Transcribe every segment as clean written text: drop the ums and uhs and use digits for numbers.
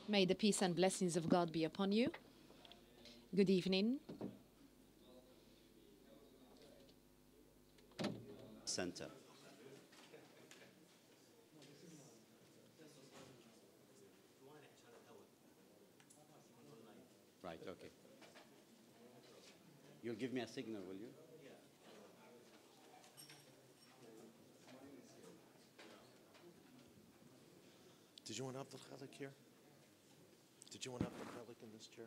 May the peace and blessings of God be upon you. Good evening. Center. Right, okay. You'll give me a signal, will you? Did you want Abdul Khalik here? Did you want Abdul Khalik in this chair?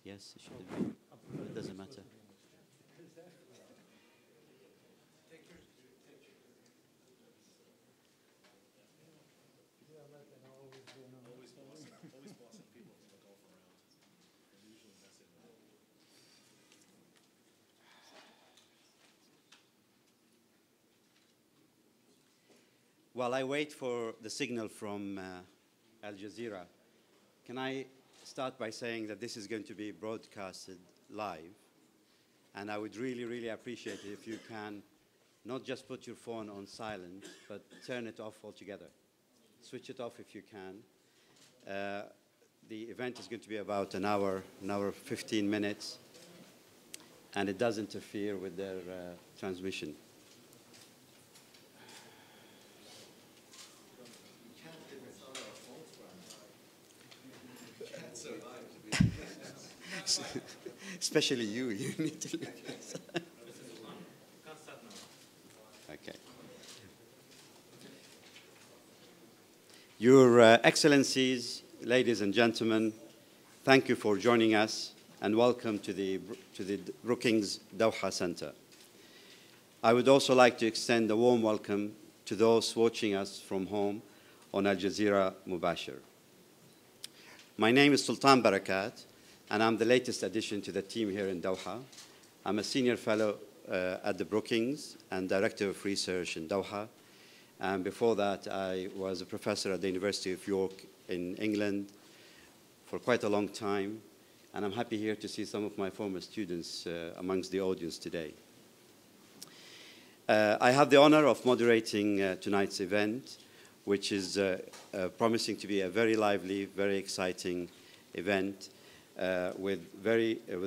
Yes, it should be. It doesn't matter. While I wait for the signal from Al Jazeera, can I start by saying that this is going to be broadcasted live, and I would really, really appreciate it if you can not just put your phone on silent, but turn it off altogether. Switch it off if you can. The event is going to be about an hour 15 minutes, and it does interfere with their transmission. Especially you need to leave this. Okay. Your Excellencies, ladies and gentlemen, thank you for joining us and welcome to the Brookings Doha Center. I would also like to extend a warm welcome to those watching us from home on Al Jazeera Mubashir. My name is Sultan Barakat, and I'm the latest addition to the team here in Doha. I'm a senior fellow at the Brookings and director of research in Doha. And before that, I was a professor at the University of York in England for quite a long time. And I'm happy here to see some of my former students amongst the audience today. I have the honor of moderating tonight's event, which is promising to be a very lively, very exciting event. With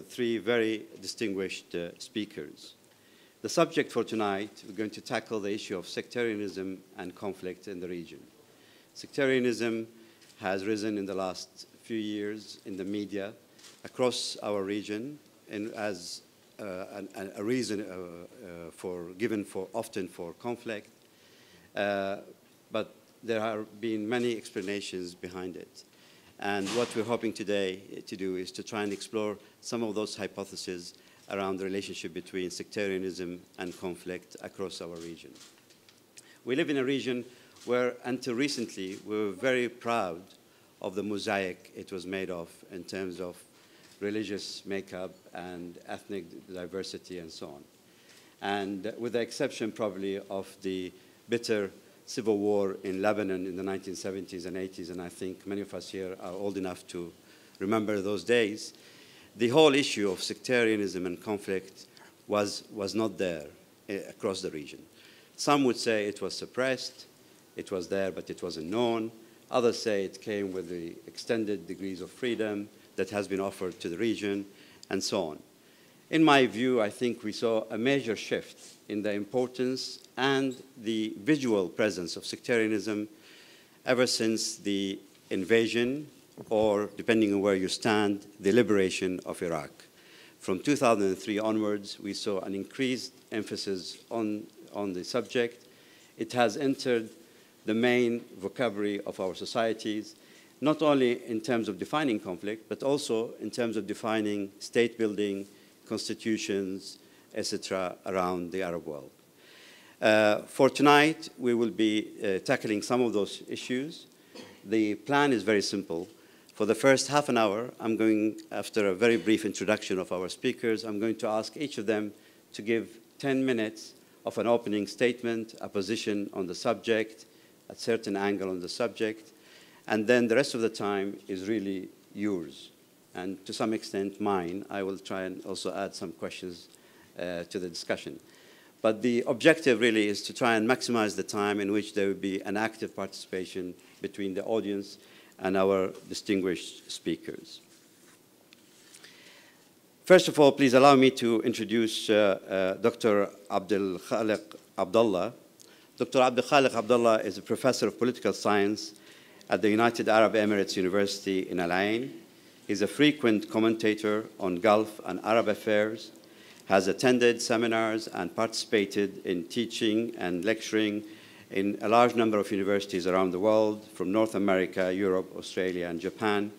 three very distinguished speakers. The subject for tonight, we're going to tackle the issue of sectarianism and conflict in the region. Sectarianism has risen in the last few years in the media across our region as a reason often for conflict, but there have been many explanations behind it. And what we're hoping today to do is to try and explore some of those hypotheses around the relationship between sectarianism and conflict across our region. We live in a region where, until recently, we were very proud of the mosaic it was made of in terms of religious makeup and ethnic diversity and so on. And with the exception probably of the bitter civil war in Lebanon in the 1970s and 80s, and I think many of us here are old enough to remember those days, the whole issue of sectarianism and conflict was not there across the region. Some would say it was suppressed, it was there but it wasn't known. Others say it came with the extended degrees of freedom that has been offered to the region, and so on. In my view, I think we saw a major shift in the importance and the visual presence of sectarianism ever since the invasion, or depending on where you stand, the liberation of Iraq. From 2003 onwards, we saw an increased emphasis on the subject. It has entered the main vocabulary of our societies, not only in terms of defining conflict, but also in terms of defining state building, constitutions, etc., around the Arab world. For tonight, we will be tackling some of those issues. The plan is very simple. For the first half an hour, I'm going, after a very brief introduction of our speakers, I'm going to ask each of them to give 10 minutes of an opening statement, a position on the subject, a certain angle on the subject, and then the rest of the time is really yours, and to some extent mine. I will try and also add some questions to the discussion. But the objective really is to try and maximize the time in which there will be an active participation between the audience and our distinguished speakers. First of all, please allow me to introduce Dr. Abdul Khaliq Abdullah. Dr. Abdul Khaliq Abdullah is a professor of political science at the United Arab Emirates University in Al Ain. He's a frequent commentator on Gulf and Arab affairs, has attended seminars and participated in teaching and lecturing in a large number of universities around the world, from North America, Europe, Australia, and Japan.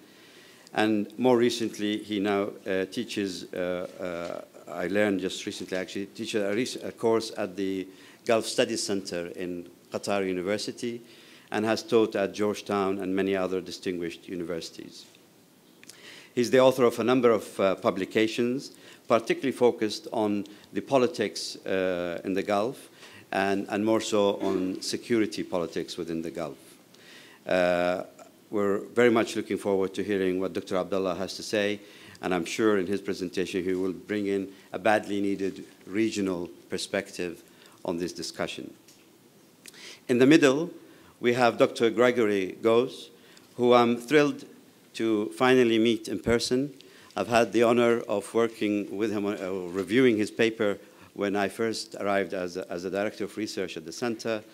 And more recently, he now teaches, I learned just recently actually, teaches a course at the Gulf Studies Center in Qatar University, and has taught at Georgetown and many other distinguished universities. He's the author of a number of publications, particularly focused on the politics in the Gulf, and more so on security politics within the Gulf. We're very much looking forward to hearing what Dr. Abdullah has to say, and I'm sure in his presentation he will bring in a badly needed regional perspective on this discussion. In the middle, we have Dr. Gregory Gose, who I'm thrilled to finally meet in person. I've had the honor of working with him, reviewing his paper when I first arrived as a director of research at the center,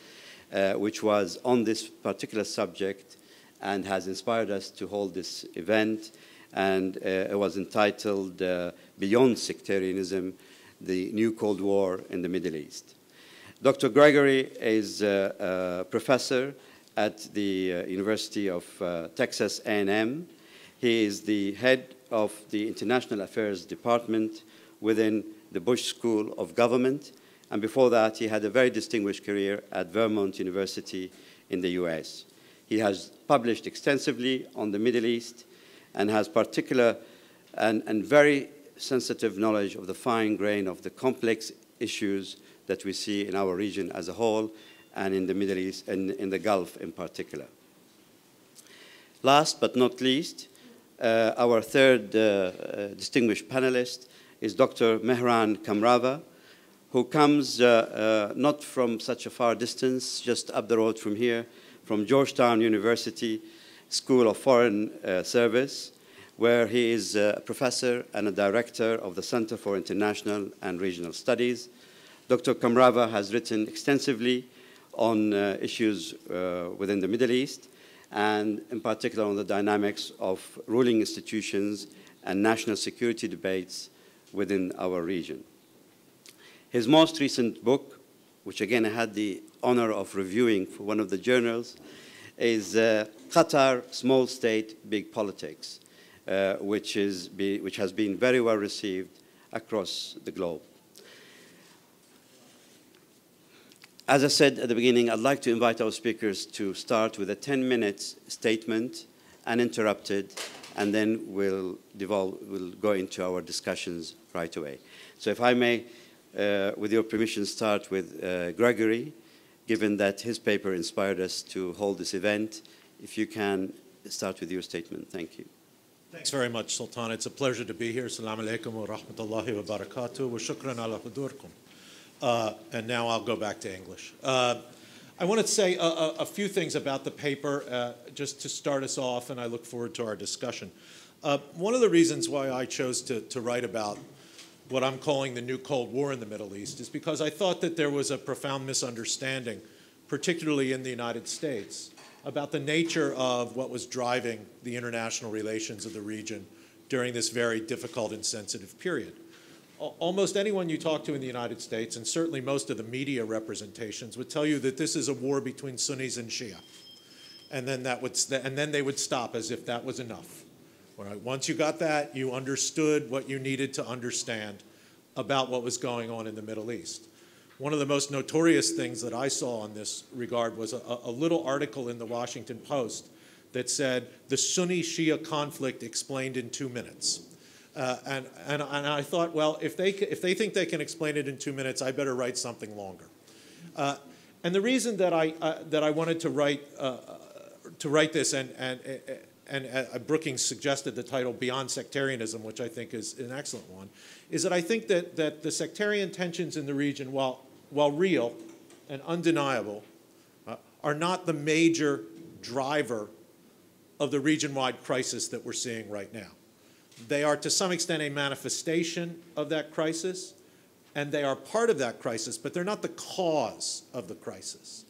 which was on this particular subject and has inspired us to hold this event. And it was entitled Beyond Sectarianism, the New Cold War in the Middle East. Dr. Gregory is a professor at the University of Texas A&M. He is the head of the International Affairs Department within the Bush School of Government. And before that, he had a very distinguished career at Vermont University in the US. He has published extensively on the Middle East and has particular and very sensitive knowledge of the fine grain of the complex issues that we see in our region as a whole and in the Middle East and in the Gulf in particular. Last but not least, our third distinguished panelist is Dr. Mehran Kamrava, who comes not from such a far distance, just up the road from here, from Georgetown University School of Foreign Service, where he is a professor and a director of the Center for International and Regional Studies. Dr. Kamrava has written extensively on issues within the Middle East, and in particular on the dynamics of ruling institutions and national security debates within our region. His most recent book, which again I had the honor of reviewing for one of the journals, is Qatar, Small State, Big Politics, which has been very well received across the globe. As I said at the beginning, I'd like to invite our speakers to start with a 10-minute statement, uninterrupted, and then we'll go into our discussions right away. So if I may, with your permission, start with Gregory, given that his paper inspired us to hold this event. If you can start with your statement. Thank you. Thanks very much, Sultan. It's a pleasure to be here. Assalamu alaikum wa rahmatullahi wa barakatuh wa shukran ala hudurkum. And now I'll go back to English. I want to say a few things about the paper, just to start us off, and I look forward to our discussion. One of the reasons why I chose to write about what I'm calling the new Cold War in the Middle East is because I thought that there was a profound misunderstanding, particularly in the United States, about the nature of what was driving the international relations of the region during this very difficult and sensitive period. Almost anyone you talk to in the United States, and certainly most of the media representations, would tell you that this is a war between Sunnis and Shia. And then they would stop as if that was enough. Right? Once you got that, you understood what you needed to understand about what was going on in the Middle East. One of the most notorious things that I saw in this regard was a little article in the Washington Post that said, "The Sunni-Shia conflict explained in 2 minutes." And I thought, well, if they think they can explain it in 2 minutes, I better write something longer. And the reason that I wanted to write this, and Brookings suggested the title "Beyond Sectarianism," which I think is an excellent one, is that I think that the sectarian tensions in the region, while real and undeniable, are not the major driver of the region-wide crisis that we're seeing right now. They are, to some extent, a manifestation of that crisis, and they are part of that crisis, but they're not the cause of the crisis.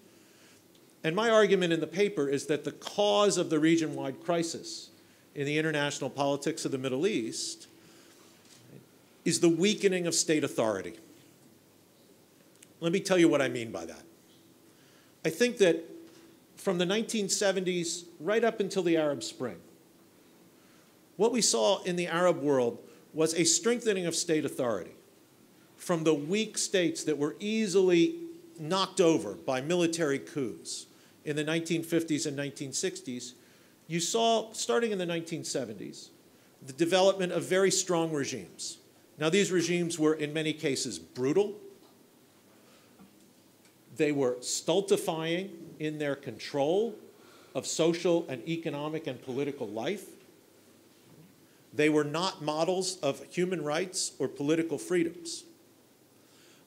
And my argument in the paper is that the cause of the region-wide crisis in the international politics of the Middle East is the weakening of state authority. Let me tell you what I mean by that. I think that from the 1970s right up until the Arab Spring, what we saw in the Arab world was a strengthening of state authority from the weak states that were easily knocked over by military coups in the 1950s and 1960s. You saw, starting in the 1970s, the development of very strong regimes. Now, these regimes were, in many cases, brutal. They were stultifying in their control of social and economic and political life. They were not models of human rights or political freedoms.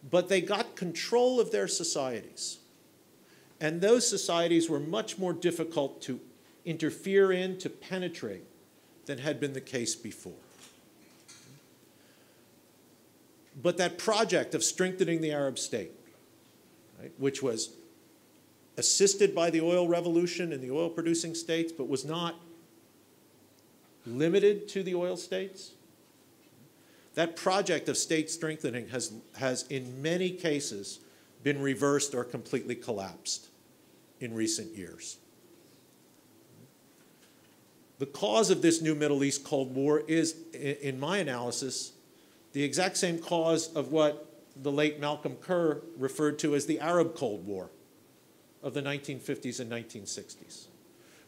But they got control of their societies. And those societies were much more difficult to interfere in, to penetrate, than had been the case before. But that project of strengthening the Arab state, right, which was assisted by the oil revolution in the oil-producing states, but was not limited to the oil states, that project of state strengthening has in many cases been reversed or completely collapsed in recent years. The cause of this new Middle East Cold War is, in my analysis, the exact same cause of what the late Malcolm Kerr referred to as the Arab Cold War of the 1950s and 1960s.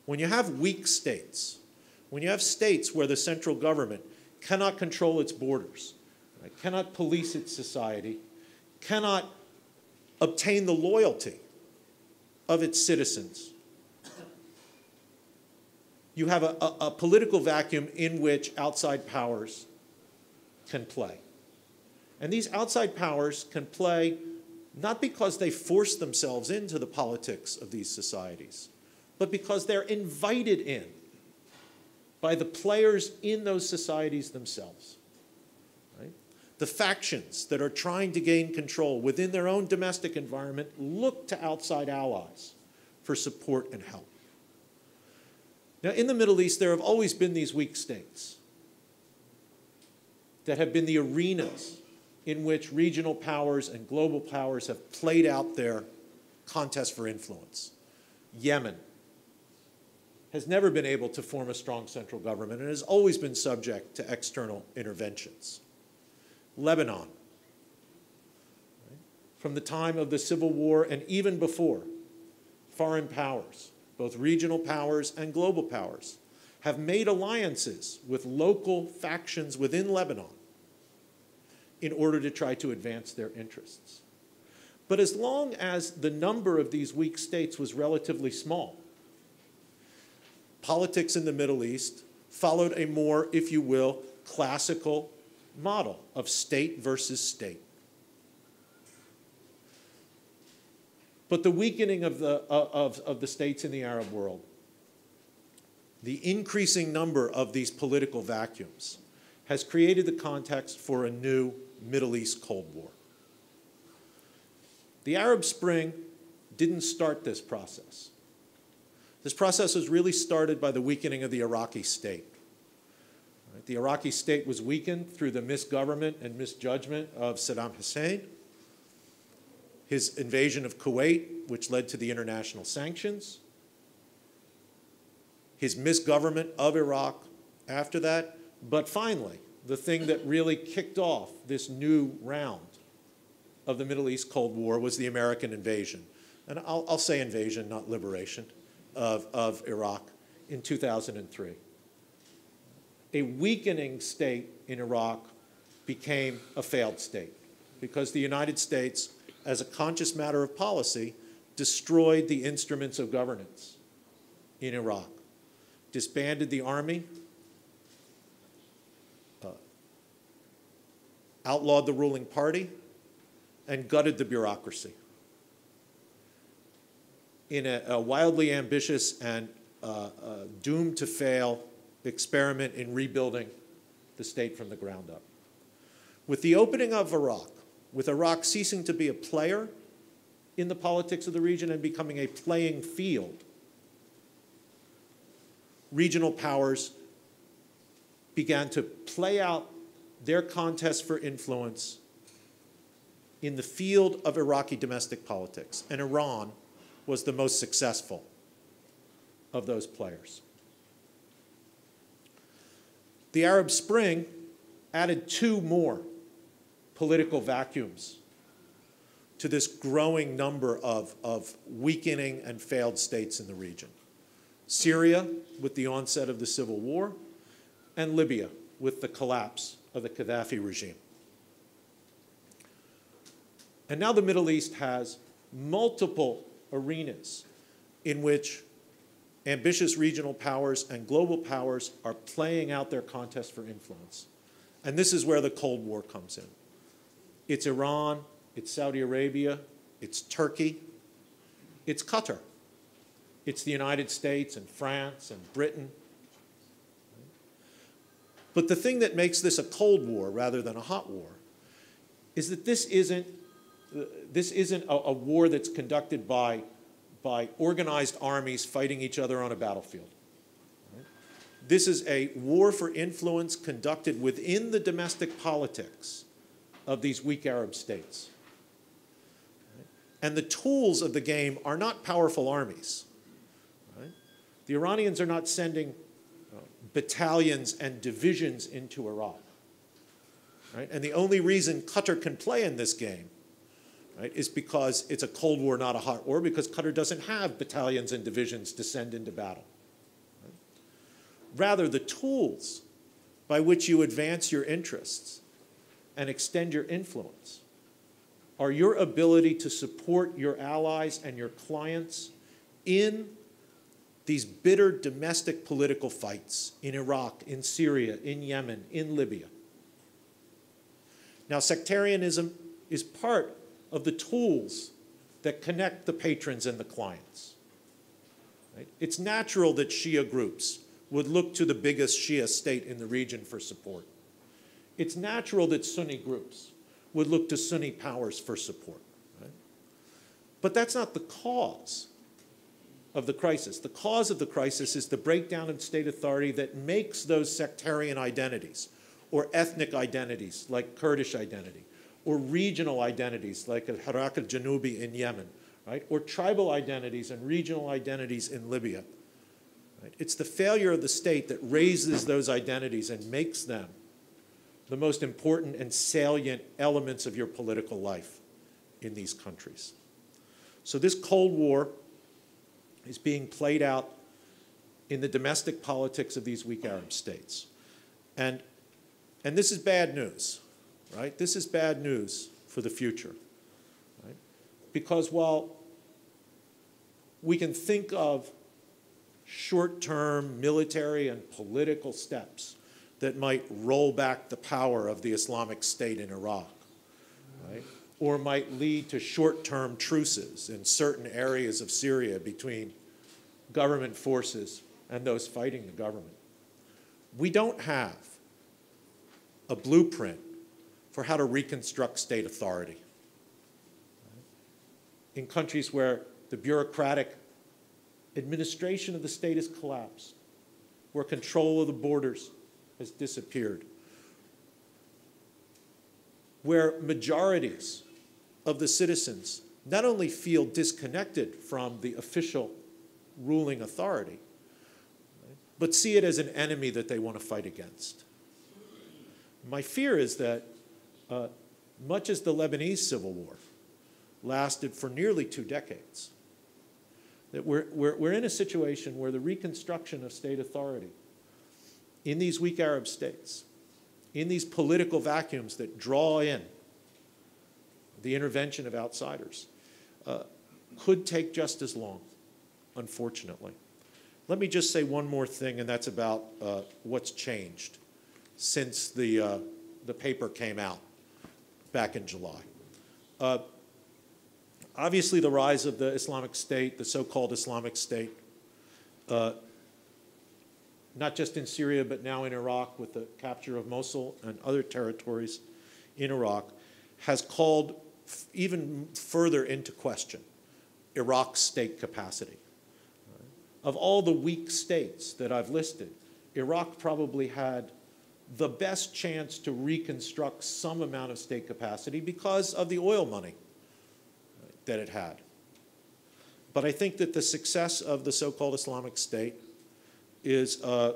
When you have weak states, when you have states where the central government cannot control its borders, right, cannot police its society, cannot obtain the loyalty of its citizens, you have a political vacuum in which outside powers can play. And these outside powers can play not because they force themselves into the politics of these societies, but because they're invited in by the players in those societies themselves. Right? The factions that are trying to gain control within their own domestic environment look to outside allies for support and help. Now, in the Middle East, there have always been these weak states that have been the arenas in which regional powers and global powers have played out their contest for influence. Yemen has never been able to form a strong central government and has always been subject to external interventions. Lebanon, right? From the time of the Civil War and even before, foreign powers, both regional powers and global powers, have made alliances with local factions within Lebanon in order to try to advance their interests. But as long as the number of these weak states was relatively small, politics in the Middle East followed a more, if you will, classical model of state versus state. But the weakening of the states in the Arab world, the increasing number of these political vacuums, has created the context for a new Middle East Cold War. The Arab Spring didn't start this process. This process was really started by the weakening of the Iraqi state. Right? The Iraqi state was weakened through the misgovernment and misjudgment of Saddam Hussein, his invasion of Kuwait, which led to the international sanctions, his misgovernment of Iraq after that, but finally, the thing that really kicked off this new round of the Middle East Cold War was the American invasion. And I'll say invasion, not liberation, of Iraq in 2003. A weakening state in Iraq became a failed state because the United States, as a conscious matter of policy, destroyed the instruments of governance in Iraq, disbanded the army, outlawed the ruling party, and gutted the bureaucracy in a wildly ambitious and doomed to fail experiment in rebuilding the state from the ground up. With the opening of Iraq, with Iraq ceasing to be a player in the politics of the region and becoming a playing field, regional powers began to play out their contest for influence in the field of Iraqi domestic politics, and Iran was the most successful of those players. The Arab Spring added two more political vacuums to this growing number of weakening and failed states in the region. Syria, with the onset of the civil war, and Libya, with the collapse of the Gaddafi regime. And now the Middle East has multiple arenas in which ambitious regional powers and global powers are playing out their contest for influence. And this is where the Cold War comes in. It's Iran, it's Saudi Arabia, it's Turkey, it's Qatar, it's the United States and France and Britain. But the thing that makes this a Cold War rather than a hot war is that this isn't a war that's conducted by organized armies fighting each other on a battlefield. Right? This is a war for influence conducted within the domestic politics of these weak Arab states. Right? And the tools of the game are not powerful armies. Right? The Iranians are not sending battalions and divisions into Iraq. Right? And the only reason Qatar can play in this game, right, is because it's a Cold War, not a hot war, because Qatar doesn't have battalions and divisions to send into battle. Right? Rather, the tools by which you advance your interests and extend your influence are your ability to support your allies and your clients in these bitter domestic political fights in Iraq, in Syria, in Yemen, in Libya. Now, sectarianism is part of the tools that connect the patrons and the clients. Right? It's natural that Shia groups would look to the biggest Shia state in the region for support. It's natural that Sunni groups would look to Sunni powers for support. Right? But that's not the cause of the crisis. The cause of the crisis is the breakdown of state authority that makes those sectarian identities or ethnic identities like Kurdish identity, or regional identities like al-Haraq al-Janubi in Yemen, right? Or tribal identities and regional identities in Libya. Right? It's the failure of the state that raises those identities and makes them the most important and salient elements of your political life in these countries. So this Cold War is being played out in the domestic politics of these weak Arab states. And this is bad news, right? This is bad news for the future, right? Because while we can think of short-term military and political steps that might roll back the power of the Islamic State in Iraq, right? Or might lead to short-term truces in certain areas of Syria between government forces and those fighting the government. We don't have a blueprint for how to reconstruct state authority. In countries where the bureaucratic administration of the state has collapsed, where control of the borders has disappeared, where majorities of the citizens not only feel disconnected from the official ruling authority, right, but see it as an enemy that they want to fight against. My fear is that much as the Lebanese civil war lasted for nearly 2 decades, that we're in a situation where the reconstruction of state authority in these weak Arab states, in these political vacuums that draw in the intervention of outsiders, could take just as long, unfortunately. Let me just say one more thing, and that's about what's changed since the paper came out back in July. Obviously, the rise of the Islamic State, the so-called Islamic State, not just in Syria, but now in Iraq with the capture of Mosul and other territories in Iraq, has called even further into question Iraq's state capacity. Of all the weak states that I've listed, Iraq probably had the best chance to reconstruct some amount of state capacity because of the oil money that it had. But I think that the success of the so-called Islamic State is a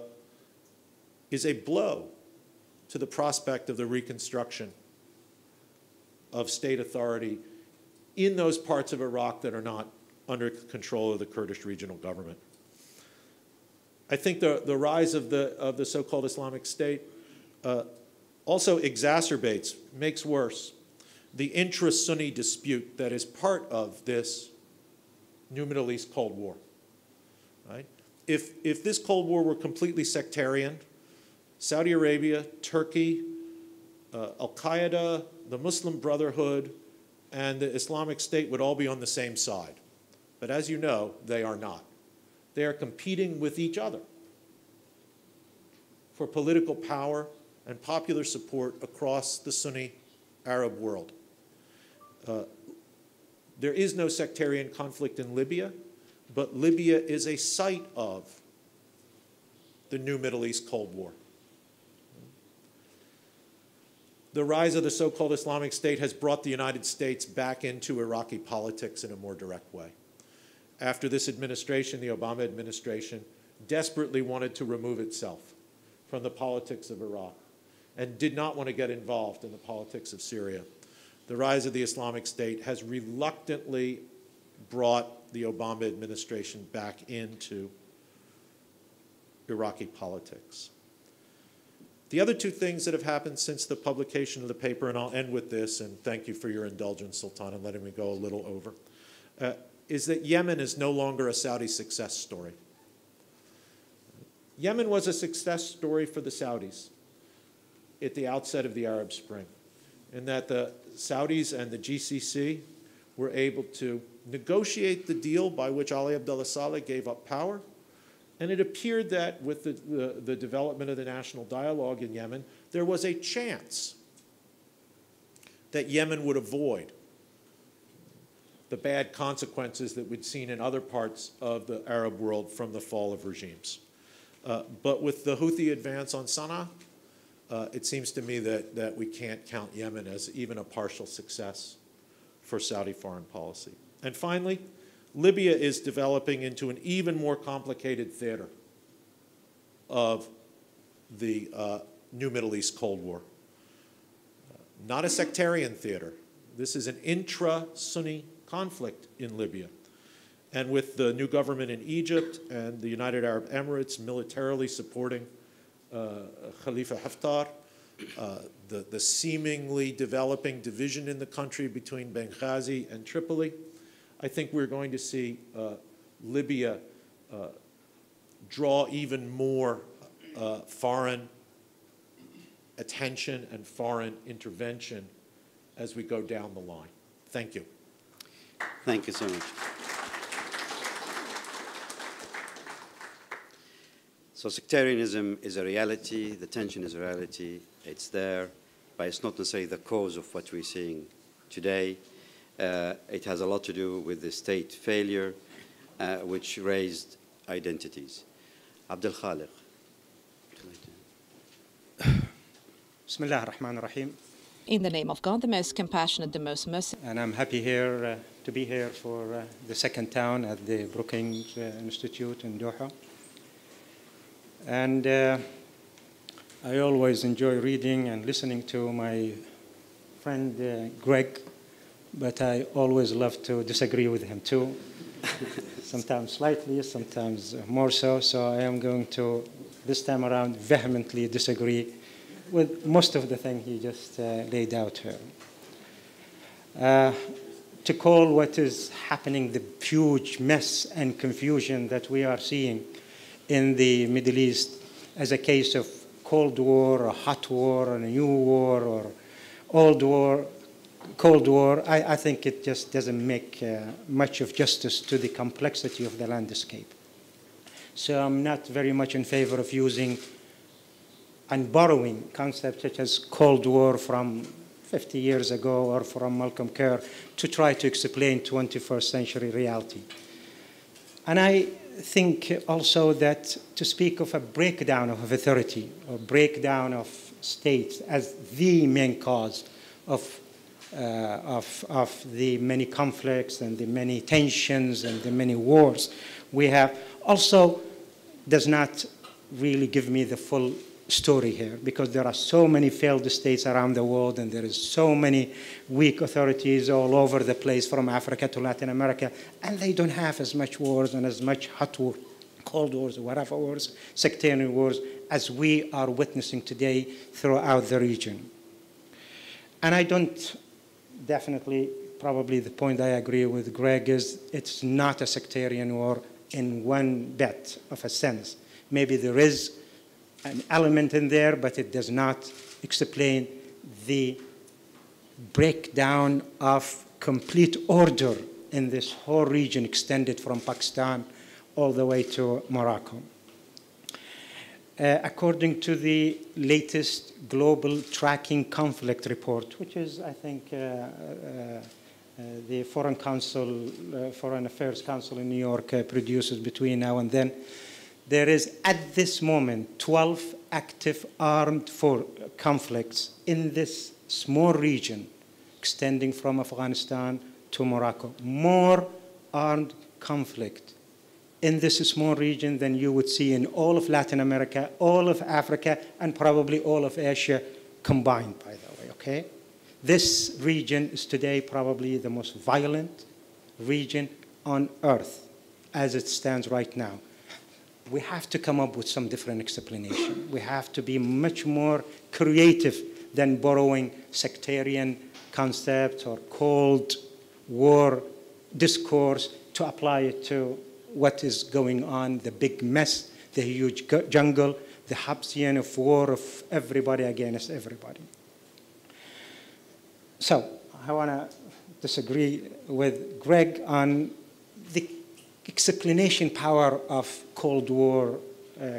blow to the prospect of the reconstruction of state authority in those parts of Iraq that are not under control of the Kurdish regional government. I think the rise of the so-called Islamic State also exacerbates, makes worse, the intra-Sunni dispute that is part of this new Middle East Cold War. Right? If this Cold War were completely sectarian, Saudi Arabia, Turkey, Al-Qaeda, the Muslim Brotherhood, and the Islamic State would all be on the same side. But as you know, they are not. They are competing with each other for political power and popular support across the Sunni Arab world. There is no sectarian conflict in Libya, but Libya is a site of the new Middle East Cold War. The rise of the so-called Islamic State has brought the United States back into Iraqi politics in a more direct way. After this administration, the Obama administration, desperately wanted to remove itself from the politics of Iraq and did not want to get involved in the politics of Syria. The rise of the Islamic State has reluctantly brought the Obama administration back into Iraqi politics. The other two things that have happened since the publication of the paper, and I'll end with this, and thank you for your indulgence, Sultan, and letting me go a little over, is that Yemen is no longer a Saudi success story. Yemen was a success story for the Saudis at the outset of the Arab Spring, in that the Saudis and the GCC were able to negotiate the deal by which Ali Abdullah Saleh gave up power. And it appeared that with the development of the national dialogue in Yemen, there was a chance that Yemen would avoid the bad consequences that we'd seen in other parts of the Arab world from the fall of regimes. But with the Houthi advance on Sana'a, it seems to me that we can't count Yemen as even a partial success for Saudi foreign policy. And finally, Libya is developing into an even more complicated theater of the new Middle East Cold War. Not a sectarian theater. This is an intra-Sunni conflict in Libya. And with the new government in Egypt and the United Arab Emirates militarily supporting Khalifa Haftar, the seemingly developing division in the country between Benghazi and Tripoli, I think we're going to see Libya draw even more foreign attention and foreign intervention as we go down the line. Thank you. Thank you so much. So sectarianism is a reality, the tension is a reality, it's there, but it's not necessarily the cause of what we're seeing today. It has a lot to do with the state failure, which raised identities. Abdul Khaliq. Bismillah ar-Rahman ar-Rahim. In the name of God, the most compassionate, the most merciful. And I'm happy here to be here for the second town at the Brookings Institute in Doha. And I always enjoy reading and listening to my friend Greg, but I always love to disagree with him too. Sometimes slightly, sometimes more so. So I am going to, this time around, vehemently disagree with most of the things he just laid out here. To call what is happening the huge mess and confusion that we are seeing in the Middle East as a case of Cold War, or hot war, or a new war, or old war, Cold War, I think it just doesn't make much of justice to the complexity of the landscape. So I'm not very much in favor of using and borrowing concepts such as Cold War from 50 years ago or from Malcolm Kerr to try to explain 21st century reality. And I think also that to speak of a breakdown of authority or breakdown of states as the main cause of the many conflicts and the many tensions and the many wars we have also does not really give me the full story here, because there are so many failed states around the world and there is so many weak authorities all over the place from Africa to Latin America, and they don't have as much wars and as much hot war, cold wars, whatever wars, sectarian wars, as we are witnessing today throughout the region. And I don't definitely, probably the point I agree with Greg is it's not a sectarian war in one bit of a sense. Maybe there is an element in there, but it does not explain the breakdown of complete order in this whole region extended from Pakistan all the way to Morocco. According to the latest Global Tracking Conflict Report, which is, I think, the Foreign Affairs Council in New York produces between now and then, there is, at this moment, 12 active armed conflicts in this small region extending from Afghanistan to Morocco. More armed conflict in this small region than you would see in all of Latin America, all of Africa, and probably all of Asia combined, by the way, okay? This region is today probably the most violent region on earth as it stands right now. We have to come up with some different explanation. We have to be much more creative than borrowing sectarian concepts or Cold War discourse to apply it to what is going on, the big mess, the huge jungle, the Hobbesian of war of everybody against everybody. So I want to disagree with Greg on the explanation power of Cold War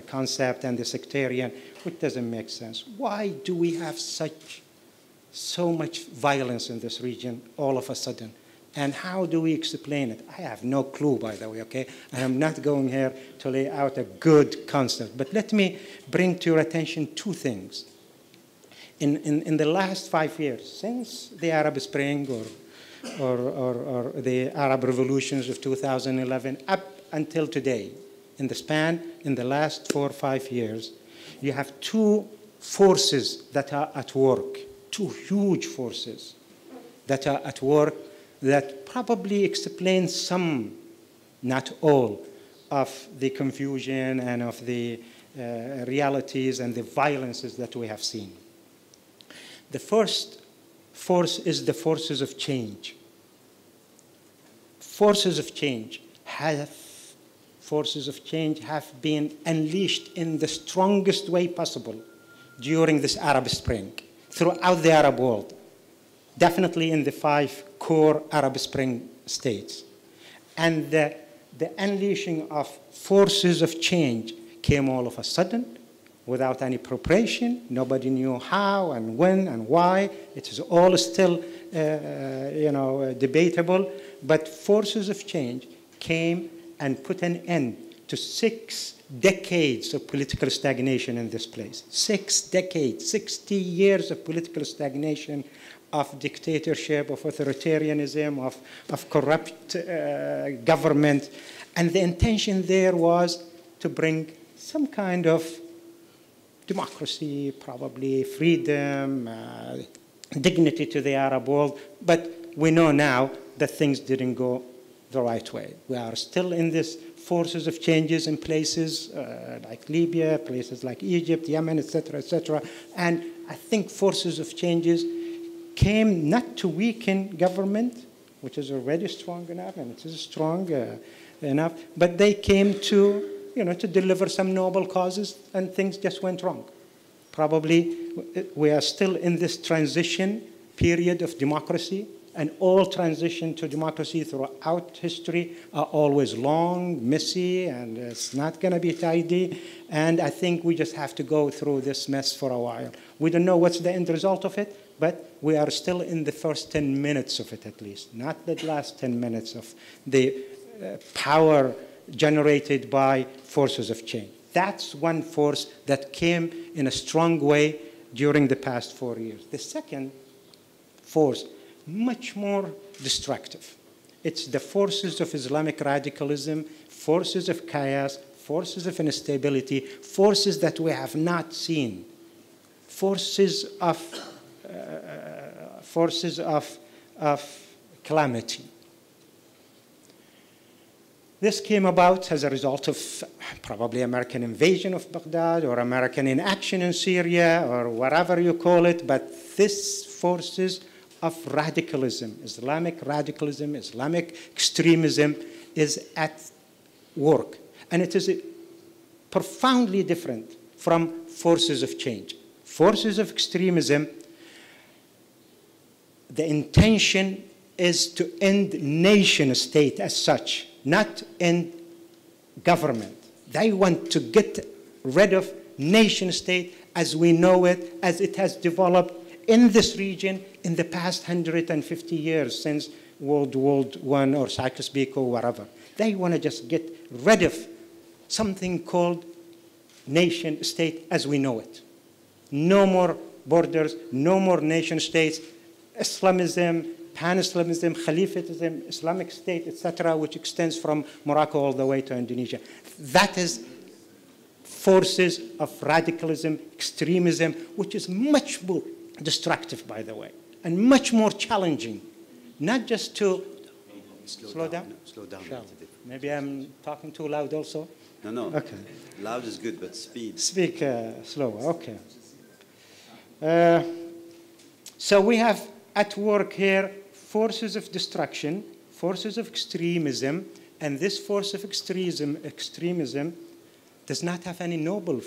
concept and the sectarian, which doesn't make sense. Why do we have so much violence in this region all of a sudden? And how do we explain it? I have no clue, by the way, okay? I am not going here to lay out a good concept. But let me bring to your attention two things. In the last 5 years, since the Arab Spring or the Arab revolutions of 2011 up until today, in the last 4 or 5 years, you have two forces that are at work, two huge forces that are at work that probably explain some, not all, of the confusion and of the realities and the violences that we have seen. The first force is the forces of change. Forces of change have been unleashed in the strongest way possible during this Arab Spring, throughout the Arab world, definitely in the 5 core Arab Spring states. And the unleashing of forces of change came all of a sudden, without any preparation. Nobody knew how and when and why. It is all still, debatable. But forces of change came and put an end to 6 decades of political stagnation in this place. 6 decades, 60 years of political stagnation, of dictatorship, of authoritarianism, of corrupt government. And the intention there was to bring some kind of democracy, probably freedom, dignity to the Arab world. But we know now that things didn't go the right way. We are still in this forces of changes in places like Libya, places like Egypt, Yemen, etc. And I think forces of changes came not to weaken government, which is already strong enough, and it is strong enough, but they came to, to deliver some noble causes, and things just went wrong. Probably we are still in this transition period of democracy and all transition to democracy throughout history are always long, messy, and it's not going to be tidy. And I think we just have to go through this mess for a while. We don't know what's the end result of it, but we are still in the first 10 minutes of it at least, not the last 10 minutes of the power generated by forces of change. That's one force that came in a strong way during the past 4 years. The second force, much more destructive. It's the forces of Islamic radicalism, forces of chaos, forces of instability, forces that we have not seen, forces of calamity. This came about as a result of probably American invasion of Baghdad or American inaction in Syria or whatever you call it, but this forces of radicalism, Islamic radicalism, Islamic extremism is at work. And it is profoundly different from forces of change. Forces of extremism, the intention is to end nation state as such, not end government. They want to get rid of nation state as we know it, as it has developed in this region in the past 150 years since World War I or Cycles-Picot or whatever. They want to just get rid of something called nation state as we know it. No more borders, no more nation states, Islamism, pan-Islamism, Khalifatism, Islamic State, etc., which extends from Morocco all the way to Indonesia. That is forces of radicalism, extremism, which is much more destructive, by the way, and much more challenging, not just to slow down. No, slow down. Sure. Maybe I'm talking too loud also. No, no. Okay. Loud is good, but speed. Speak slower. Okay. So we have at work here forces of destruction, forces of extremism, and this force of extremism does not have any noble,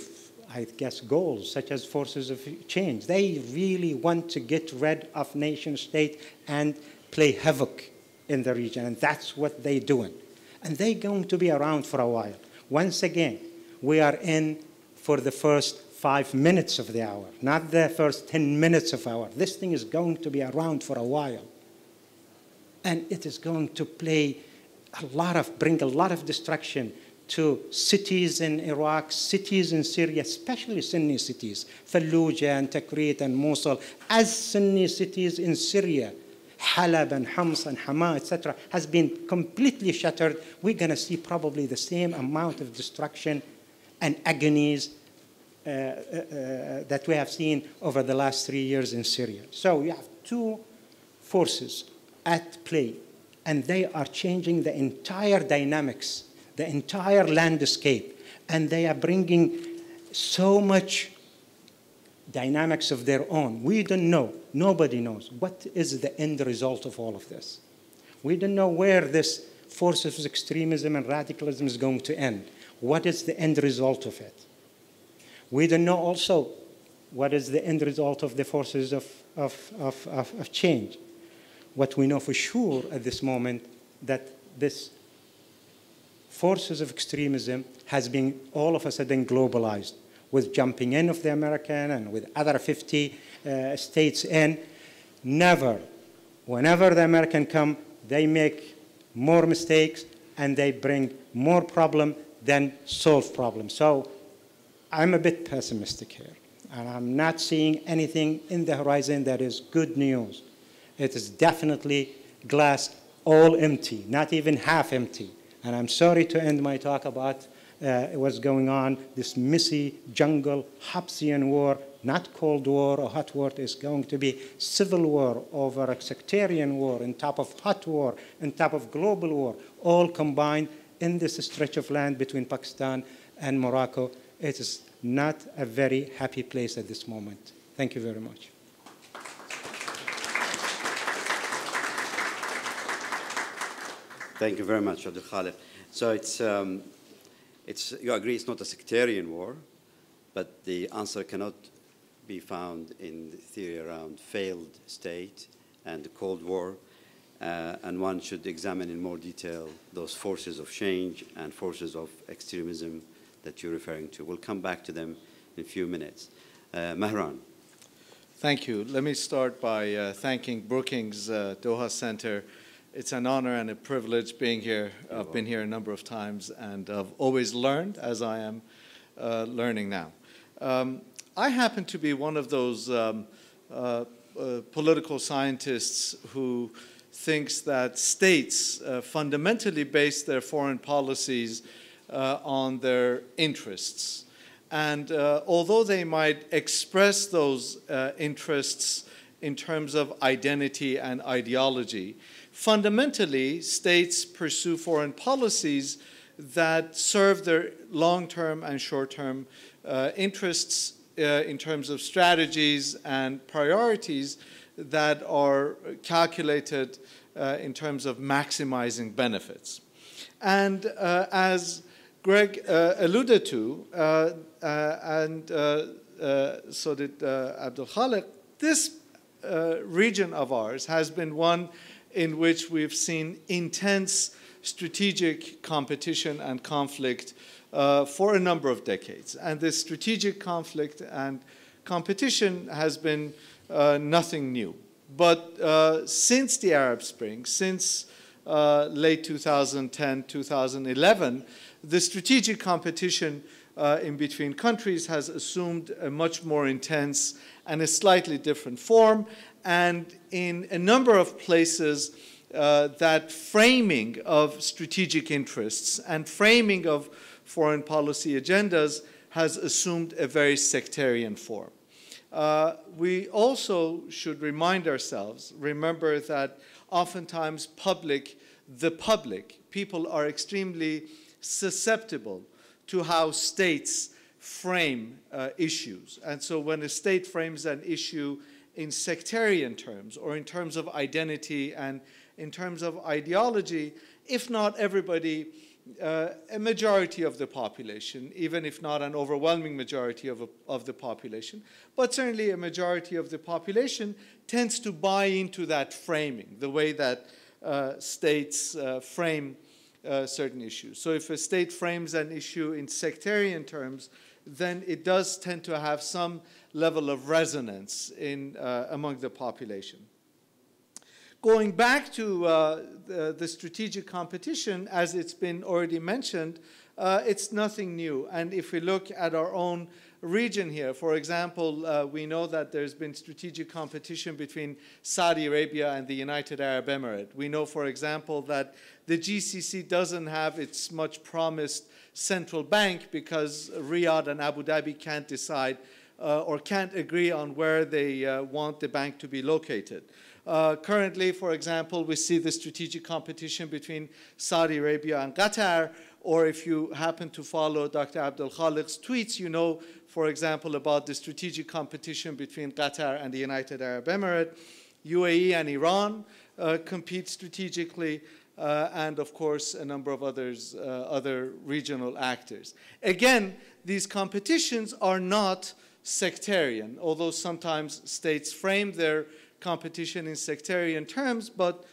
I guess, goals, such as forces of change. They really want to get rid of nation state and play havoc in the region, and that's what they're doing. And they're going to be around for a while. Once again, we are in for the first 5 minutes of the hour, not the first 10 minutes of hour. This thing is going to be around for a while. And it is going to bring a lot of destruction to cities in Iraq, cities in Syria, especially Sunni cities, Fallujah and Tikrit and Mosul, as Sunni cities in Syria, Halab and Homs and Hama, etc., has been completely shattered. We're going to see probably the same amount of destruction and agonies that we have seen over the last 3 years in Syria. So you have two forces at play, and they are changing the entire dynamics, the entire landscape, and they are bringing so much dynamics of their own. We don't know, nobody knows, what is the end result of all of this. We don't know where this force of extremism and radicalism is going to end. What is the end result of it? We don't know also what is the end result of the forces of change. What we know for sure at this moment that this forces of extremism has been all of a sudden globalized with jumping in of the American and with other 50 states in. Whenever the American come, they make more mistakes and they bring more problem than solve problems. So I'm a bit pessimistic here, and I'm not seeing anything in the horizon that is good news. It is definitely glass all empty, not even half empty. And I'm sorry to end my talk about what's going on, this messy jungle, Hobbesian war, not Cold War or hot war. It's going to be civil war over a sectarian war on top of hot war, on top of global war, all combined in this stretch of land between Pakistan and Morocco. It is not a very happy place at this moment. Thank you very much. Thank you very much, Abdul Khalif. So you agree it's not a sectarian war, but the answer cannot be found in the theory around failed state and the Cold War. and one should examine in more detail those forces of change and forces of extremism that you're referring to. We'll come back to them in a few minutes. Mehran. Thank you. Let me start by thanking Brookings Doha Center. It's an honor and a privilege being here. I've been here a number of times, and I've always learned, as I am learning now. I happen to be one of those political scientists who thinks that states fundamentally base their foreign policies on their interests. And although they might express those interests in terms of identity and ideology, fundamentally, states pursue foreign policies that serve their long-term and short-term interests in terms of strategies and priorities that are calculated in terms of maximizing benefits. And as Greg alluded to, and so did Abdul Khaliq, this region of ours has been one in which we've seen intense strategic competition and conflict for a number of decades. And this strategic conflict and competition has been nothing new. But since the Arab Spring, since late 2010, 2011, the strategic competition in between countries has assumed a much more intense and a slightly different form. And in a number of places, that framing of strategic interests and framing of foreign policy agendas has assumed a very sectarian form. We also should remind ourselves, remember that oftentimes the public, people are extremely susceptible to how states frame issues. And so when a state frames an issue in sectarian terms or in terms of identity and in terms of ideology, if not everybody, a majority of the population, even if not an overwhelming majority of the population, but certainly a majority of the population tends to buy into that framing, the way that states frame certain issues. So if a state frames an issue in sectarian terms, then it does tend to have some level of resonance among the population. Going back to the strategic competition, as it's been already mentioned, it's nothing new. And if we look at our own region here, for example, we know that there's been strategic competition between Saudi Arabia and the United Arab Emirates. We know, for example, that the GCC doesn't have its much promised central bank because Riyadh and Abu Dhabi can't decide or can't agree on where they want the bank to be located. Currently, for example, we see the strategic competition between Saudi Arabia and Qatar, or if you happen to follow Dr. Abdul Khaliq's tweets, you know, for example, about the strategic competition between Qatar and the United Arab Emirates. UAE and Iran compete strategically, and of course, a number of other regional actors. Again, these competitions are not sectarian, although sometimes states frame their competition in sectarian terms, but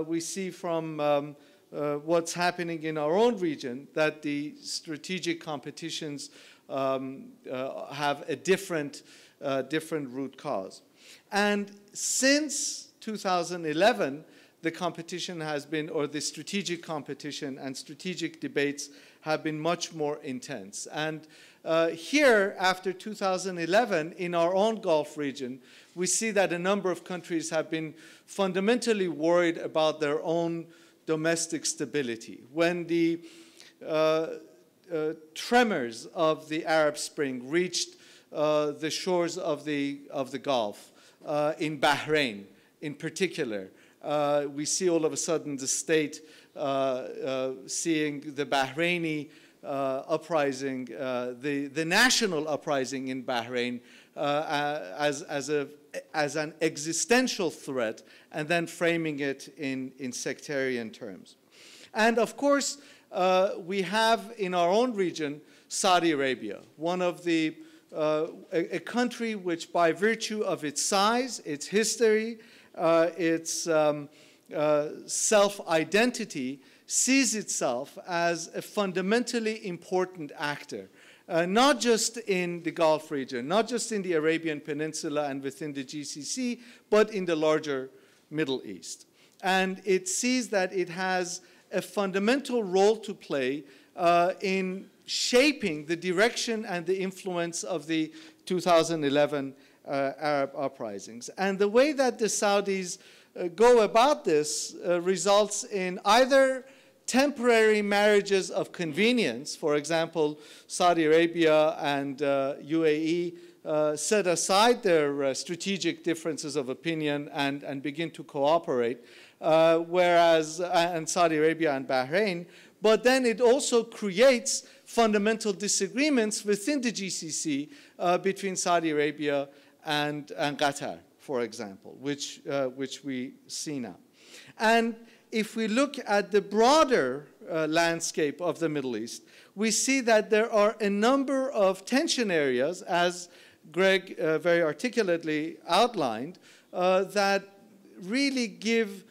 we see from what's happening in our own region that the strategic competitions have a different root cause. And since 2011, the competition has been, or the strategic competition and strategic debates have been much more intense. And here, after 2011, in our own Gulf region, we see that a number of countries have been fundamentally worried about their own domestic stability. When the tremors of the Arab Spring reached the shores of the Gulf, in Bahrain in particular, we see all of a sudden the state seeing the Bahraini uprising, the national uprising in Bahrain as an existential threat, and then framing it in sectarian terms. And of course, we have in our own region Saudi Arabia, one of the a country which, by virtue of its size, its history, its self-identity sees itself as a fundamentally important actor, not just in the Gulf region, not just in the Arabian Peninsula and within the GCC, but in the larger Middle East. And it sees that it has a fundamental role to play in shaping the direction and the influence of the 2011 Arab uprisings. And the way that the Saudis go about this results in either temporary marriages of convenience. For example, Saudi Arabia and UAE set aside their strategic differences of opinion and begin to cooperate, and Saudi Arabia and Bahrain. But then it also creates fundamental disagreements within the GCC between Saudi Arabia and Qatar, for example, which we see now. And if we look at the broader landscape of the Middle East, we see that there are a number of tension areas, as Greg very articulately outlined, that really give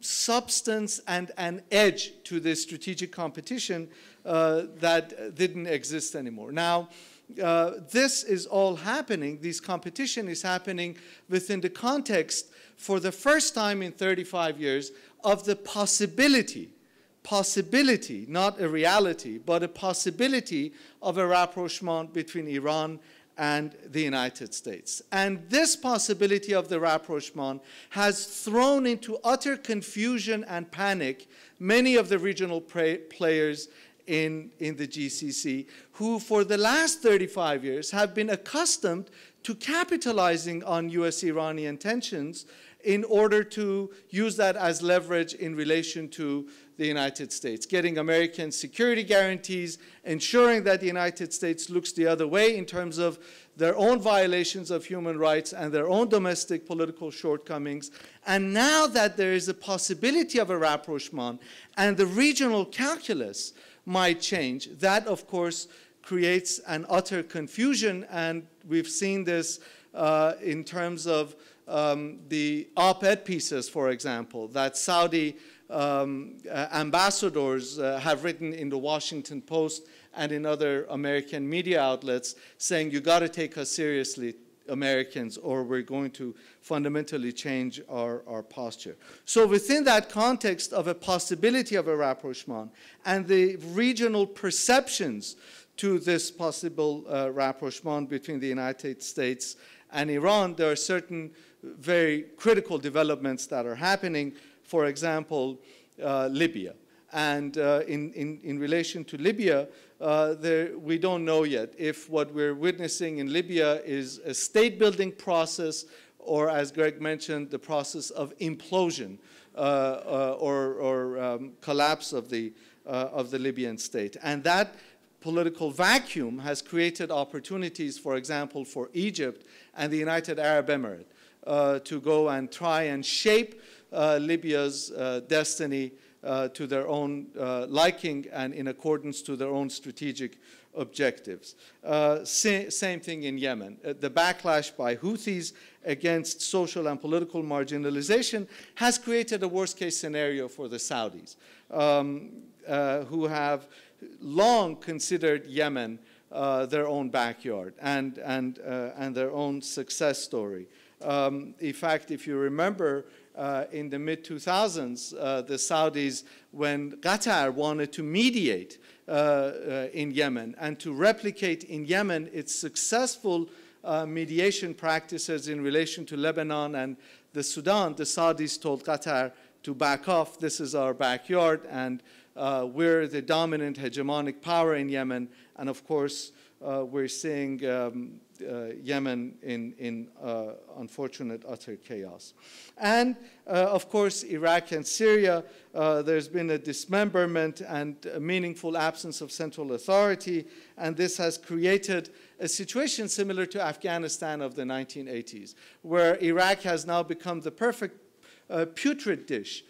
substance and an edge to this strategic competition that didn't exist anymore. Now, this is all happening, this competition is happening within the context, for the first time in 35 years, of the possibility, not a reality, but a possibility of a rapprochement between Iran and the United States. And this possibility of the rapprochement has thrown into utter confusion and panic many of the regional players in the GCC, who for the last 35 years have been accustomed to capitalizing on US-Iranian tensions in order to use that as leverage in relation to the United States, getting American security guarantees, ensuring that the United States looks the other way in terms of their own violations of human rights and their own domestic political shortcomings. And now that there is a possibility of a rapprochement and the regional calculus might change, that of course creates an utter confusion, and we've seen this in terms of the op-ed pieces, for example, that Saudi ambassadors have written in the Washington Post and in other American media outlets, saying you got to take us seriously, Americans, or we're going to fundamentally change our posture. So within that context of a possibility of a rapprochement and the regional perceptions to this possible rapprochement between the United States and Iran, there are certain very critical developments that are happening. For example, Libya. And in relation to Libya, we don't know yet if what we're witnessing in Libya is a state-building process or, as Greg mentioned, the process of implosion or collapse of the Libyan state. And that political vacuum has created opportunities, for example, for Egypt and the United Arab Emirates to go and try and shape Libya's destiny to their own liking and in accordance to their own strategic objectives. Same thing in Yemen. The backlash by Houthis against social and political marginalization has created a worst-case scenario for the Saudis, who have long considered Yemen their own backyard and their own success story. In fact, if you remember, in the mid-2000s, the Saudis, when Qatar wanted to mediate in Yemen and to replicate in Yemen its successful mediation practices in relation to Lebanon and the Sudan, the Saudis told Qatar to back off. This is our backyard, and we're the dominant hegemonic power in Yemen. And of course, we're seeing Yemen in unfortunate utter chaos. And of course, Iraq and Syria, there's been a dismemberment and a meaningful absence of central authority, and this has created a situation similar to Afghanistan of the 1980s, where Iraq has now become the perfect putrid dish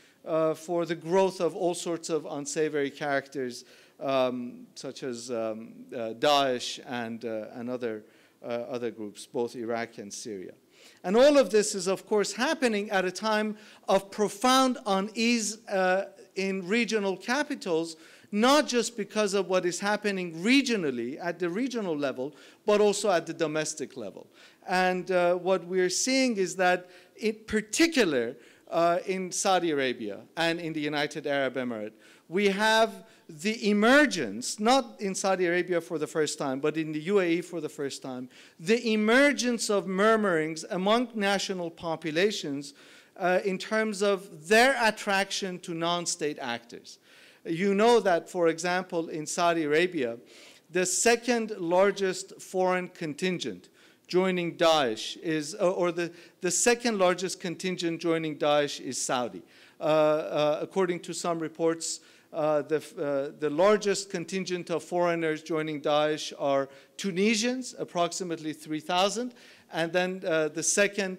for the growth of all sorts of unsavory characters, such as Daesh and other groups, both Iraq and Syria. And all of this is, of course, happening at a time of profound unease in regional capitals, not just because of what is happening regionally, at the regional level, but also at the domestic level. And what we're seeing is that, in particular, in Saudi Arabia and in the United Arab Emirates, we have the emergence, not in Saudi Arabia for the first time, but in the UAE for the first time, the emergence of murmurings among national populations in terms of their attraction to non-state actors. You know that, for example, in Saudi Arabia, the second largest foreign contingent joining Daesh is, or the second largest contingent joining Daesh is Saudi. According to some reports, the largest contingent of foreigners joining Daesh are Tunisians, approximately 3,000, and then the second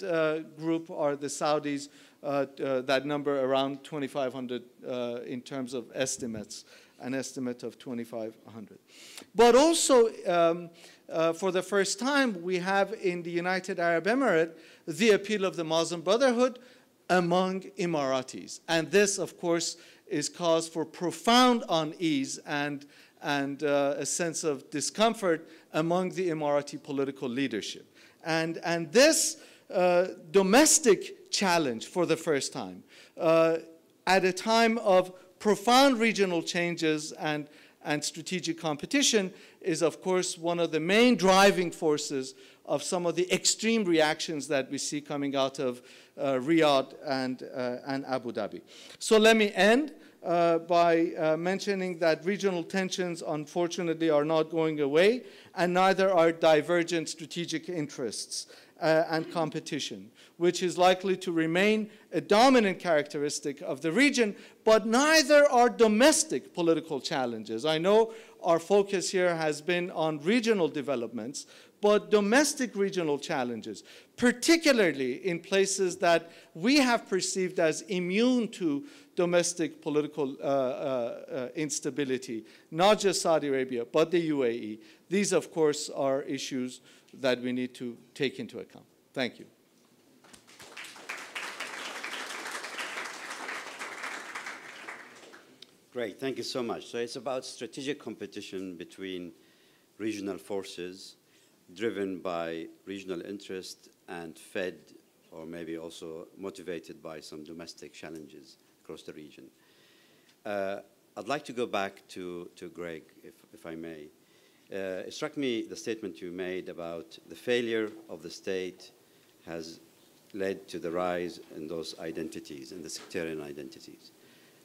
group are the Saudis, that number around 2,500 in terms of estimates, an estimate of 2,500. But also, for the first time, we have in the United Arab Emirates the appeal of the Muslim Brotherhood among Emiratis. And this, of course, is cause for profound unease and a sense of discomfort among the Emirati political leadership. And this domestic challenge for the first time, at a time of profound regional changes and strategic competition, is, of course, one of the main driving forces of some of the extreme reactions that we see coming out of Riyadh and Abu Dhabi. So let me end by mentioning that regional tensions, unfortunately, are not going away, and neither are divergent strategic interests and competition, which is likely to remain a dominant characteristic of the region, but neither are domestic political challenges. I know our focus here has been on regional developments, but domestic regional challenges, particularly in places that we have perceived as immune to domestic political instability, not just Saudi Arabia, but the UAE. These, of course, are issues that we need to take into account. Thank you. Great, thank you so much. So it's about strategic competition between regional forces driven by regional interest and fed, or maybe also motivated by some domestic challenges across the region. I'd like to go back to Greg, if I may. It struck me the statement you made about the failure of the state has led to the rise in those identities, in the sectarian identities.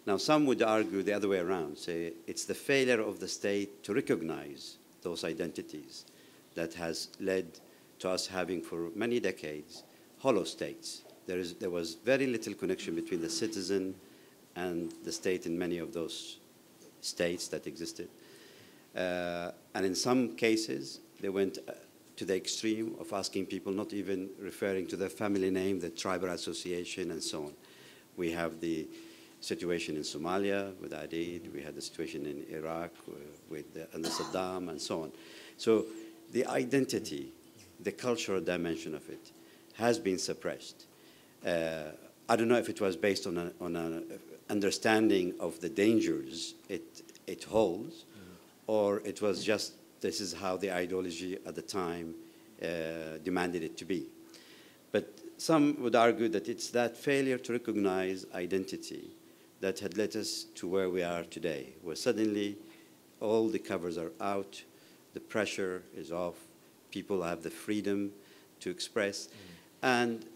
Now, some would argue the other way around, say it's the failure of the state to recognize those identities that has led to us having for many decades hollow states. There was very little connection between the citizen and the state in many of those states that existed. And in some cases, they went to the extreme of asking people not even referring to their family name, the tribal association, and so on. We have the situation in Somalia with Adid, we had the situation in Iraq under Saddam, and so on. So the identity, the cultural dimension of it, has been suppressed. I don't know if it was based on an understanding of the dangers it holds, or it was just this is how the ideology at the time demanded it to be. But some would argue that it's that failure to recognize identity that had led us to where we are today, where suddenly all the covers are out, the pressure is off, people have the freedom to express, and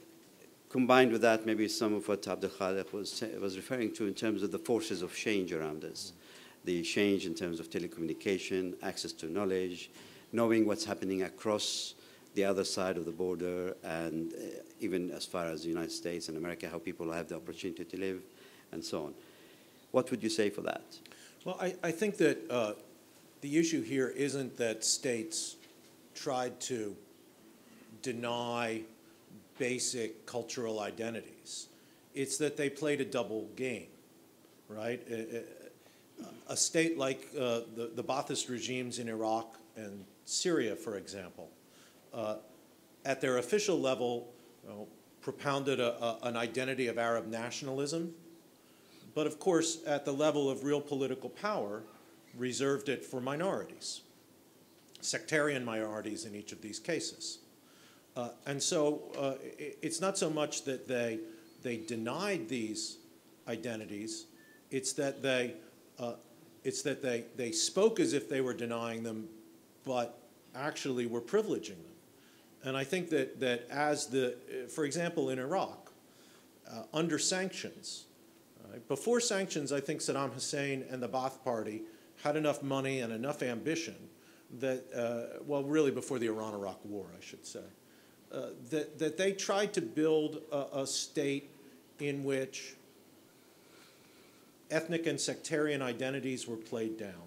combined with that, maybe some of what Abdul Khaliq was referring to in terms of the forces of change around us, the change in terms of telecommunication, access to knowledge, knowing what's happening across the other side of the border, and even as far as the United States and America, how people have the opportunity to live, and so on. What would you say for that? Well, I think that the issue here isn't that states tried to deny basic cultural identities. It's that they played a double game, right? A state like the Ba'athist regimes in Iraq and Syria, for example, at their official level, propounded an identity of Arab nationalism, but of course, at the level of real political power, reserved it for minorities, sectarian minorities in each of these cases. And so it's not so much that they denied these identities, it's that they spoke as if they were denying them, but actually were privileging them. And I think that as for example, in Iraq, under sanctions, before sanctions, I think Saddam Hussein and the Ba'ath Party had enough money and enough ambition that, well, really before the Iran-Iraq War, I should say, that they tried to build a state in which ethnic and sectarian identities were played down.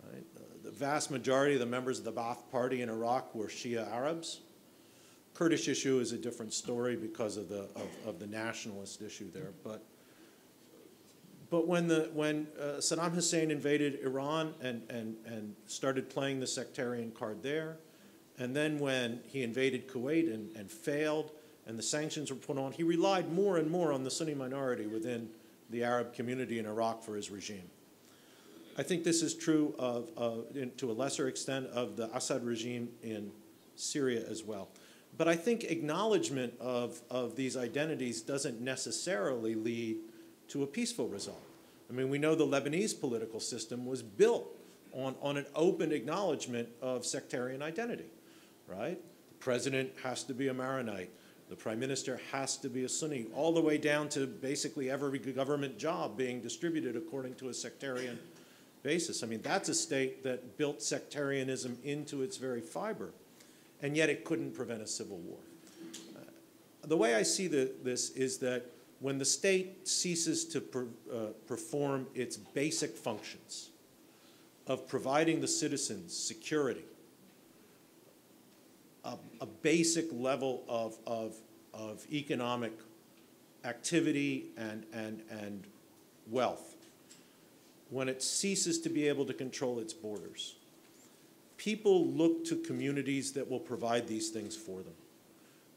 Right? The vast majority of the members of the Ba'ath Party in Iraq were Shia Arabs. Kurdish issue is a different story because of the nationalist issue there. But when Saddam Hussein invaded Iran and started playing the sectarian card there, and then when he invaded Kuwait and failed, and the sanctions were put on, he relied more and more on the Sunni minority within the Arab community in Iraq for his regime. I think this is true to a lesser extent of the Assad regime in Syria as well. But I think acknowledgement of these identities doesn't necessarily lead to a peaceful result. I mean, we know the Lebanese political system was built on an open acknowledgement of sectarian identity, right? The president has to be a Maronite. The prime minister has to be a Sunni, all the way down to basically every government job being distributed according to a sectarian basis. I mean, that's a state that built sectarianism into its very fiber, and yet it couldn't prevent a civil war. The way I see this is that when the state ceases to perform its basic functions of providing the citizens security, a basic level of economic activity and wealth, when it ceases to be able to control its borders, people look to communities that will provide these things for them.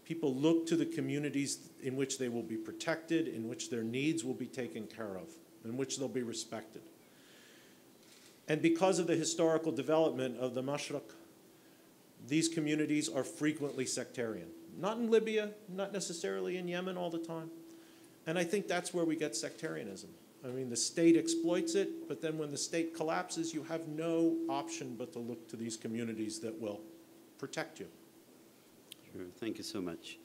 People look to the communities in which they will be protected, in which their needs will be taken care of, in which they'll be respected. And because of the historical development of the Mashriq, these communities are frequently sectarian. Not in Libya, not necessarily in Yemen all the time. And I think that's where we get sectarianism. I mean, the state exploits it, but then when the state collapses, you have no option but to look to these communities that will protect you. Sure. Thank you so much.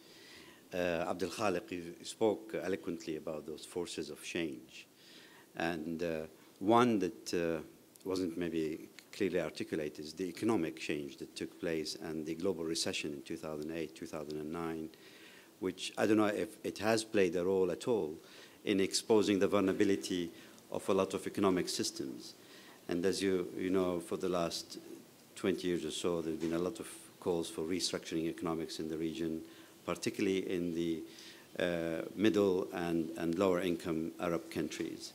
Abdul Khaliq, you spoke eloquently about those forces of change. And one that wasn't maybe clearly articulated is the economic change that took place and the global recession in 2008, 2009, which I don't know if it has played a role at all in exposing the vulnerability of a lot of economic systems. And as you know, for the last 20 years or so, there's been a lot of calls for restructuring economics in the region, particularly in the middle and lower income Arab countries.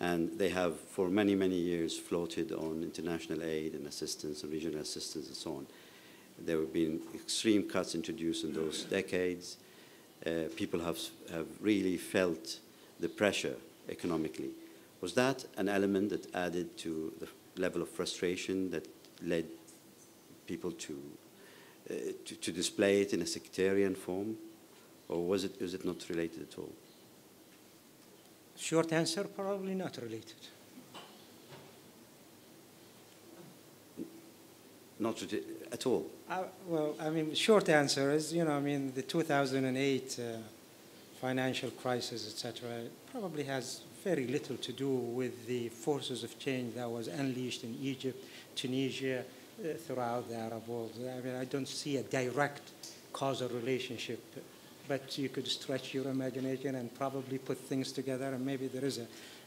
And they have, for many, many years, floated on international aid and assistance and regional assistance and so on. There have been extreme cuts introduced in those decades. People have really felt the pressure economically. Was that an element that added to the level of frustration that led people to display it in a sectarian form? Or is it not related at all? Short answer, probably not related. Not at all? Well, I mean, short answer is, you know, I mean, the 2008 financial crisis, etc., probably has very little to do with the forces of change that was unleashed in Egypt, Tunisia, throughout the Arab world. I mean, I don't see a direct causal relationship, but you could stretch your imagination and probably put things together, and maybe there is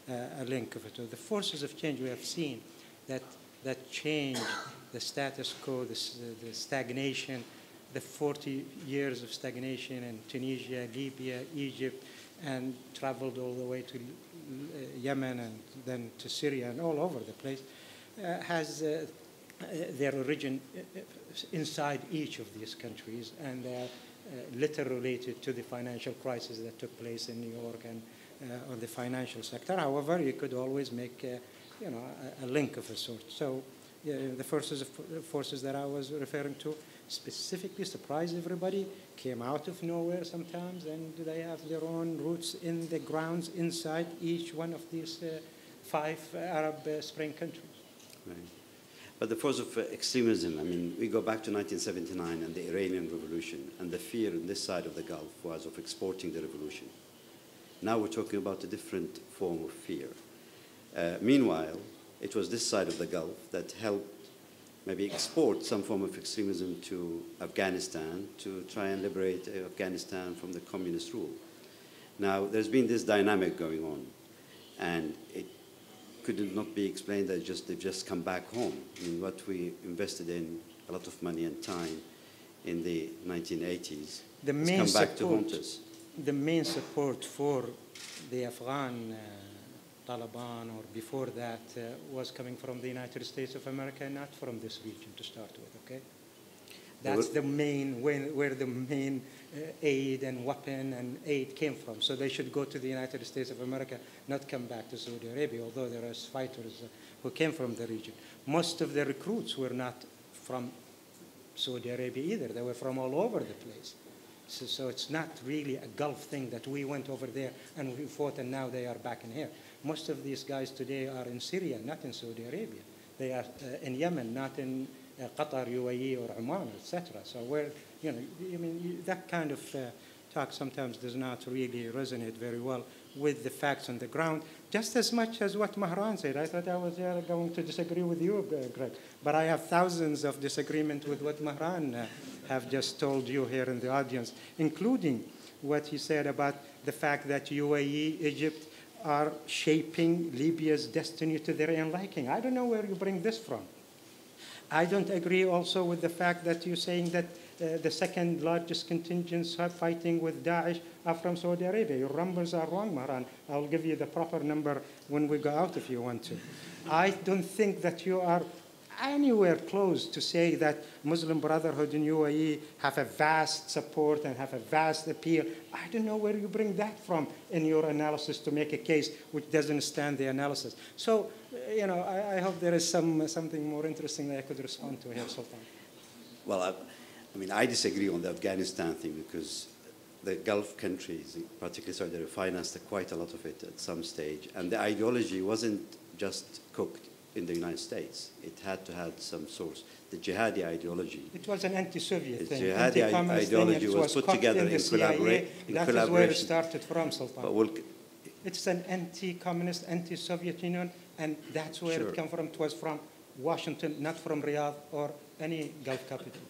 a link of it. The forces of change we have seen that change the status quo, the stagnation, the 40 years of stagnation in Tunisia, Libya, Egypt, and traveled all the way to Yemen and then to Syria and all over the place, has their origin inside each of these countries. And little related to the financial crisis that took place in New York and on the financial sector. However, you could always make a link of a sort. So the forces that I was referring to specifically surprised everybody, came out of nowhere sometimes, and they have their own roots in the grounds inside each one of these 5 Arab Spring countries. Right. But the force of extremism, I mean, we go back to 1979 and the Iranian Revolution, and the fear on this side of the Gulf was of exporting the revolution. Now we're talking about a different form of fear. Meanwhile, it was this side of the Gulf that helped maybe export some form of extremism to Afghanistan to try and liberate Afghanistan from the communist rule. Now, there's been this dynamic going on, and it could not be explained that they've just come back home. I mean, what we invested in a lot of money and time in the 1980s has come back to haunt us. The main support for the Afghan Taliban, or before that, was coming from the United States of America, not from this region to start with, okay? That's the main, where the main aid and weapon and aid came from. So they should go to the United States of America, not come back to Saudi Arabia, although there are fighters who came from the region. Most of the recruits were not from Saudi Arabia either. They were from all over the place. So it's not really a Gulf thing that we went over there and we fought and now they are back in here. Most of these guys today are in Syria, not in Saudi Arabia. They are in Yemen, not in Qatar, UAE, or Oman, etc. So we're, I mean, that kind of talk sometimes does not really resonate very well with the facts on the ground, just as much as what Mahran said. I thought I was going to disagree with you, Greg, but I have thousands of disagreement with what Mahran have just told you here in the audience, including what he said about the fact that UAE, Egypt, are shaping Libya's destiny to their own liking. I don't know where you bring this from. I don't agree also with the fact that you're saying that the second largest contingents fighting with Daesh are from Saudi Arabia. Your numbers are wrong, Mahran. I'll give you the proper number when we go out if you want to. I don't think that you are anywhere close to say that Muslim Brotherhood in UAE have a vast support and have a vast appeal. I don't know where you bring that from in your analysis to make a case which doesn't stand the analysis. So, I hope there is something more interesting that I could respond to here, Sultan. Well, I mean, I disagree on the Afghanistan thing because the Gulf countries, particularly Saudi Arabia, financed quite a lot of it at some stage. And the ideology wasn't just cooked in the United States. It had to have some source. The jihadi ideology. It was an anti-Soviet thing. The jihadi ideology was put together in collaboration. That is where it started from, Sultan. It's an anti-communist, anti-Soviet Union, and that's where it came from. It was from Washington, not from Riyadh or any Gulf capital.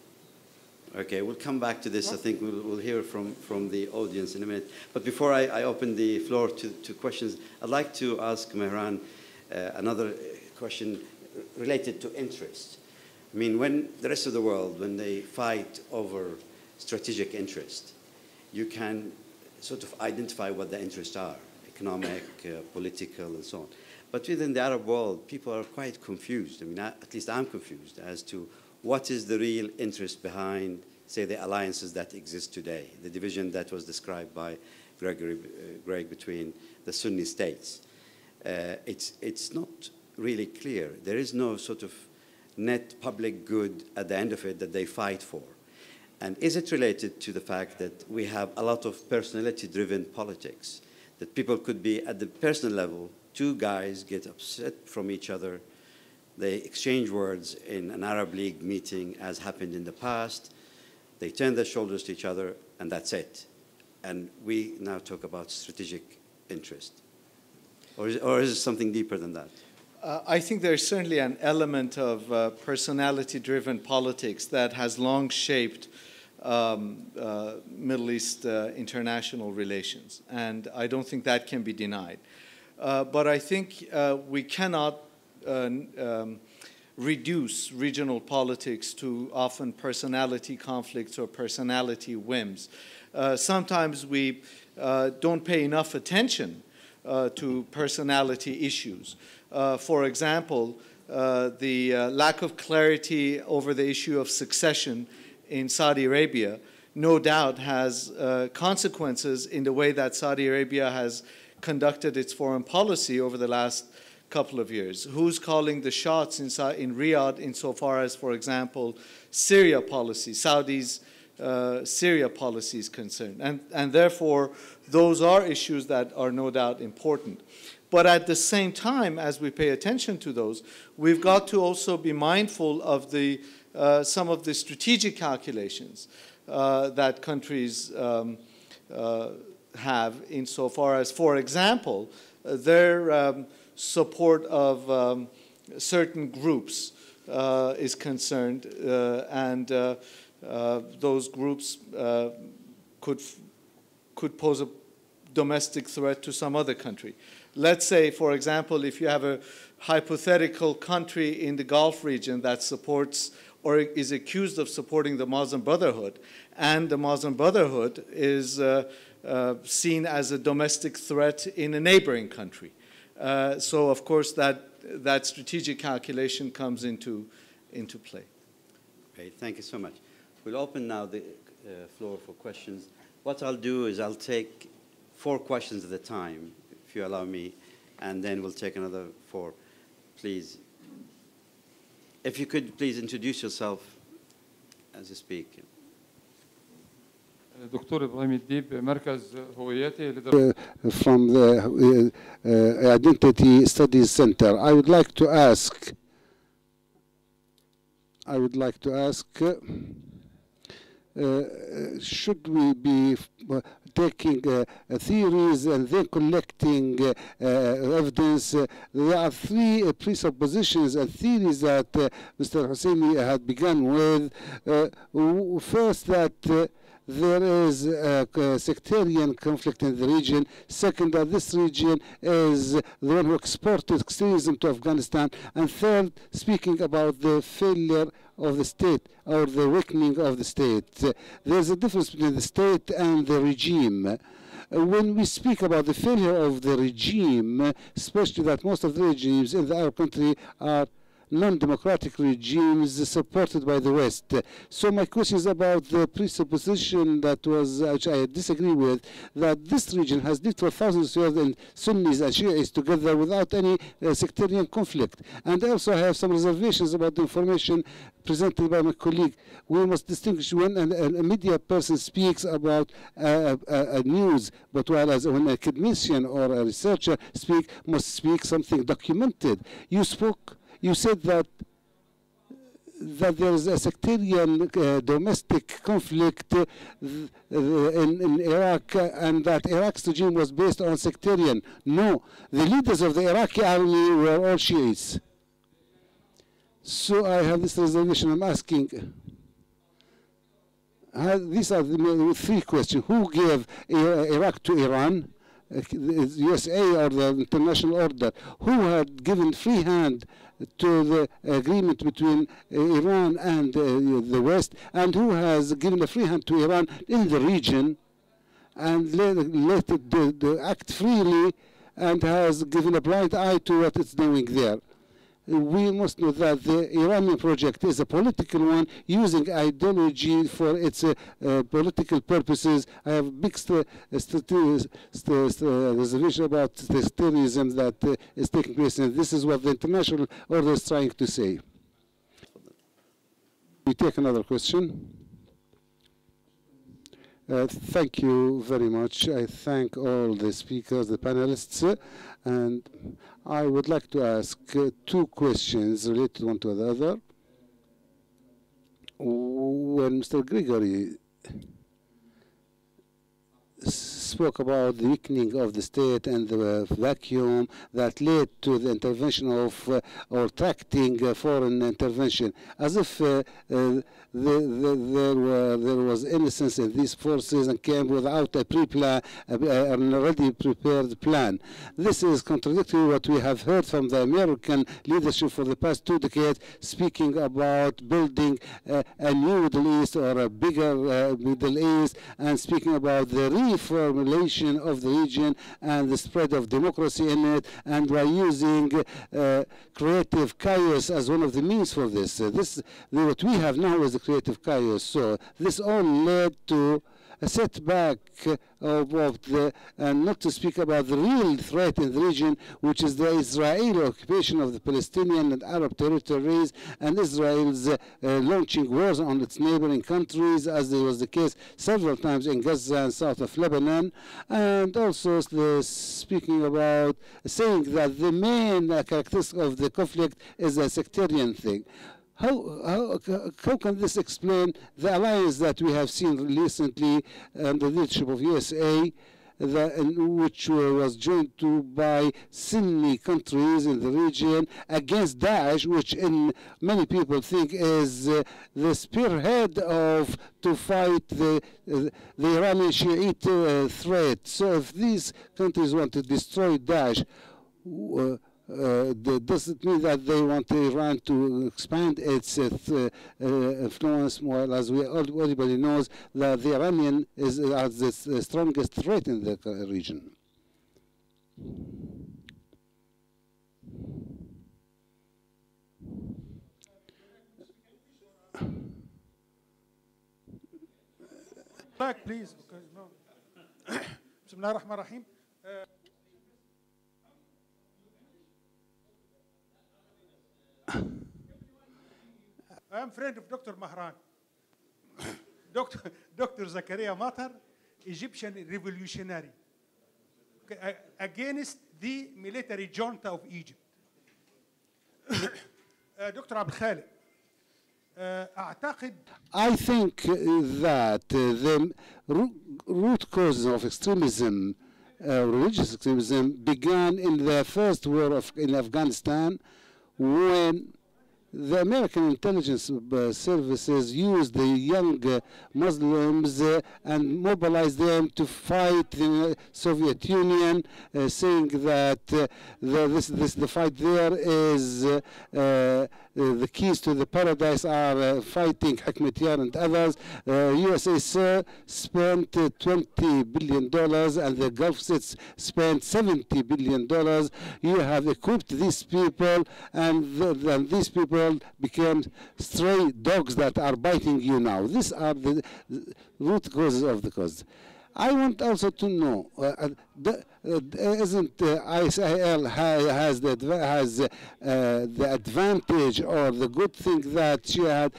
Okay, we'll come back to this. I think we'll hear from the audience in a minute. But before I open the floor to questions, I'd like to ask Mehran another question related to interest. I mean, when the rest of the world, when they fight over strategic interest, you can sort of identify what the interests are, economic, political, and so on. But within the Arab world, people are quite confused. I mean, at least I'm confused as to what is the real interest behind, say, the alliances that exist today, the division that was described by Greg between the Sunni states. It's not really clear. There is no sort of net public good at the end of it that they fight for. And is it related to the fact that we have a lot of personality-driven politics, that people could be at the personal level, two guys get upset from each other, they exchange words in an Arab League meeting, as happened in the past. They turn their shoulders to each other, and that's it. And we now talk about strategic interest. Or is it something deeper than that? I think there's certainly an element of personality-driven politics that has long shaped Middle East international relations. And I don't think that can be denied. But I think we cannot reduce regional politics to often personality conflicts or personality whims. Sometimes we don't pay enough attention to personality issues. For example, the lack of clarity over the issue of succession in Saudi Arabia no doubt has consequences in the way that Saudi Arabia has conducted its foreign policy over the last couple of years. Who's calling the shots in Riyadh insofar as, for example, Syria policy, Saudi's Syria policy is concerned. And therefore, those are issues that are no doubt important. But at the same time, as we pay attention to those, we've got to also be mindful of some of the strategic calculations that countries have insofar as, for example, their support of certain groups is concerned, and those groups could pose a domestic threat to some other country. Let's say, for example, if you have a hypothetical country in the Gulf region that supports or is accused of supporting the Muslim Brotherhood, and the Muslim Brotherhood is seen as a domestic threat in a neighboring country. So, of course, that strategic calculation comes into play. Great, thank you so much. We'll open now the floor for questions. What I'll do is I'll take 4 questions at a time, if you allow me, and then we'll take another 4. Please, if you could please introduce yourself as you speak. دكتور إبراهيم الديب مركز هويتي from the Identity Studies Center. I would like to ask should we be taking theories and then collecting evidence? There are 3 presuppositions and theories that Mr. Husseini had begun with. First, that there is a sectarian conflict in the region. Second, that this region is the one who exported extremism to Afghanistan. And third, speaking about the failure of the state or the weakening of the state. There's a difference between the state and the regime. When we speak about the failure of the regime, especially that most of the regimes in the Arab country are non-democratic regimes supported by the West. So my question is about the presupposition which I disagree with, that this region has lived for thousands of years in Sunnis and Shiites together without any sectarian conflict. And also I have some reservations about the information presented by my colleague. We must distinguish when a media person speaks about a news, but whereas when an academician or a researcher must speak something documented. You said that there is a sectarian domestic conflict in Iraq, and that Iraq's regime was based on sectarian. No, the leaders of the Iraqi army were all Shiites. So I have this reservation. I'm asking, these are the 3 questions. Who gave Iraq to Iran? The USA or the international order? Who had given free hand to the agreement between Iran and the West, and who has given a free hand to Iran in the region and let it act freely and has given a blind eye to what it's doing there? We must know that the Iranian project is a political one, using ideology for its political purposes. I have big reservation about the terrorism that is taking place, and this is what the international order is trying to say. We take another question. Thank you very much. I thank all the speakers, the panelists, and I would like to ask 2 questions related one to the other. When Mr. Gregory spoke about the weakening of the state and the vacuum that led to the intervention of or tracting foreign intervention, as if there was innocence in these forces and came without a pre-plan, an already prepared plan. This is contradictory to what we have heard from the American leadership for the past 2 decades, speaking about building a new Middle East or a bigger Middle East, and speaking about the reform assimilation of the region and the spread of democracy in it, and by using creative chaos as one of the means for this. What we have now is a creative chaos. So this all led to a setback and not to speak about the real threat in the region, which is the Israeli occupation of the Palestinian and Arab territories, and Israel's launching wars on its neighboring countries, as was the case several times in Gaza and south of Lebanon, and also speaking about saying that the main characteristic of the conflict is a sectarian thing. How can this explain the alliance that we have seen recently under the leadership of USA, which was joined by Sunni countries in the region against Daesh, which many people think is the spearhead to fight the Iranian Shiite threat. So if these countries want to destroy Daesh, does it mean that they want Iran to expand its influence more? As everybody knows, that the Iranian is the strongest threat in the region. Back, please, because no. Bismillah ar-Rahman ar-Rahim. I am friend of Dr. Mahran. Dr. Zakaria Matar, Egyptian revolutionary, okay, against the military junta of Egypt. Dr. Abd Khalid, I think that the root causes of extremism, religious extremism, began in the first war in Afghanistan, when the American intelligence services used the young Muslims and mobilized them to fight the Soviet Union, saying that the fight there is the keys to the paradise are fighting Hekmatyar and others. USA spent $20 billion and the Gulf states spent $70 billion. You have equipped these people, and these people became stray dogs that are biting you now. These are the root causes of the cause. I want also to know, isn't ISIL has the advantage or the good thing that she had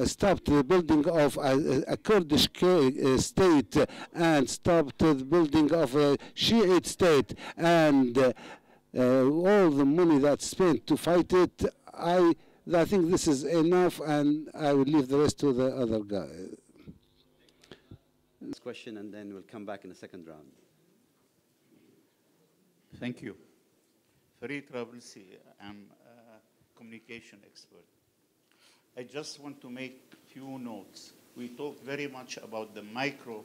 stopped the building of a Kurdish state and stopped the building of a Shiite state, and all the money that's spent to fight it? I think this is enough, and I will leave the rest to the other guy. This question, and then we'll come back in the second round. Thank you. Farid Rablsi, I'm a communication expert. I just want to make a few notes. We talk very much about the micro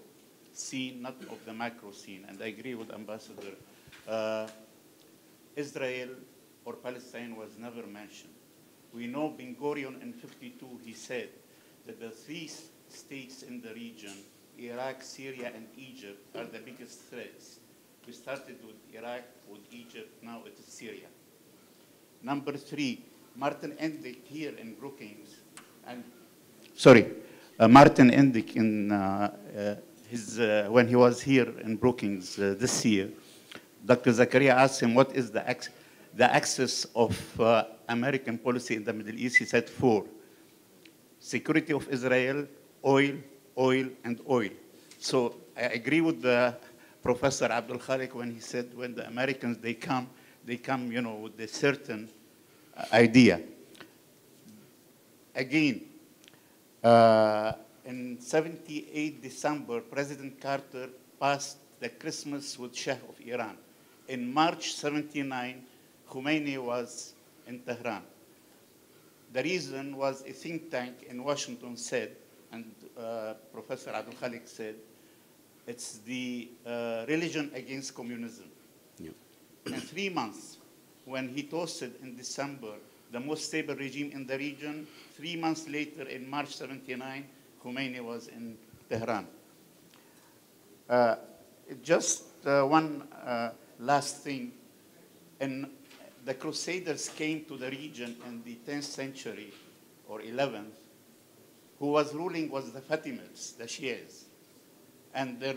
scene, not of the macro scene, and I agree with Ambassador. Israel or Palestine was never mentioned. We know Ben Gurion in '52, he said that the three states in the region, Iraq, Syria, and Egypt, are the biggest threats. We started with Iraq, with Egypt, now it is Syria. Number three, Martin Endick here in Brookings, and Martin Endick in when he was here in Brookings this year, Dr. Zakaria asked him what is the axis of American policy in the Middle East. He said 4: security of Israel, oil, oil, and oil. So I agree with the Professor Abdul Khalik when he said when the Americans, they come, with a certain idea. Again, in 78 December, President Carter passed the Christmas with Shah of Iran. In March 79, Khomeini was in Tehran. The reason was a think tank in Washington said, and Professor Abdul Khalik said, it's the religion against communism. Yeah. In 3 months, when he toasted in December the most stable regime in the region, 3 months later, in March 79, Khomeini was in Tehran. Just one last thing. And the Crusaders came to the region in the 10th century or 11th. Who was ruling was the Fatimids, the Shias. And their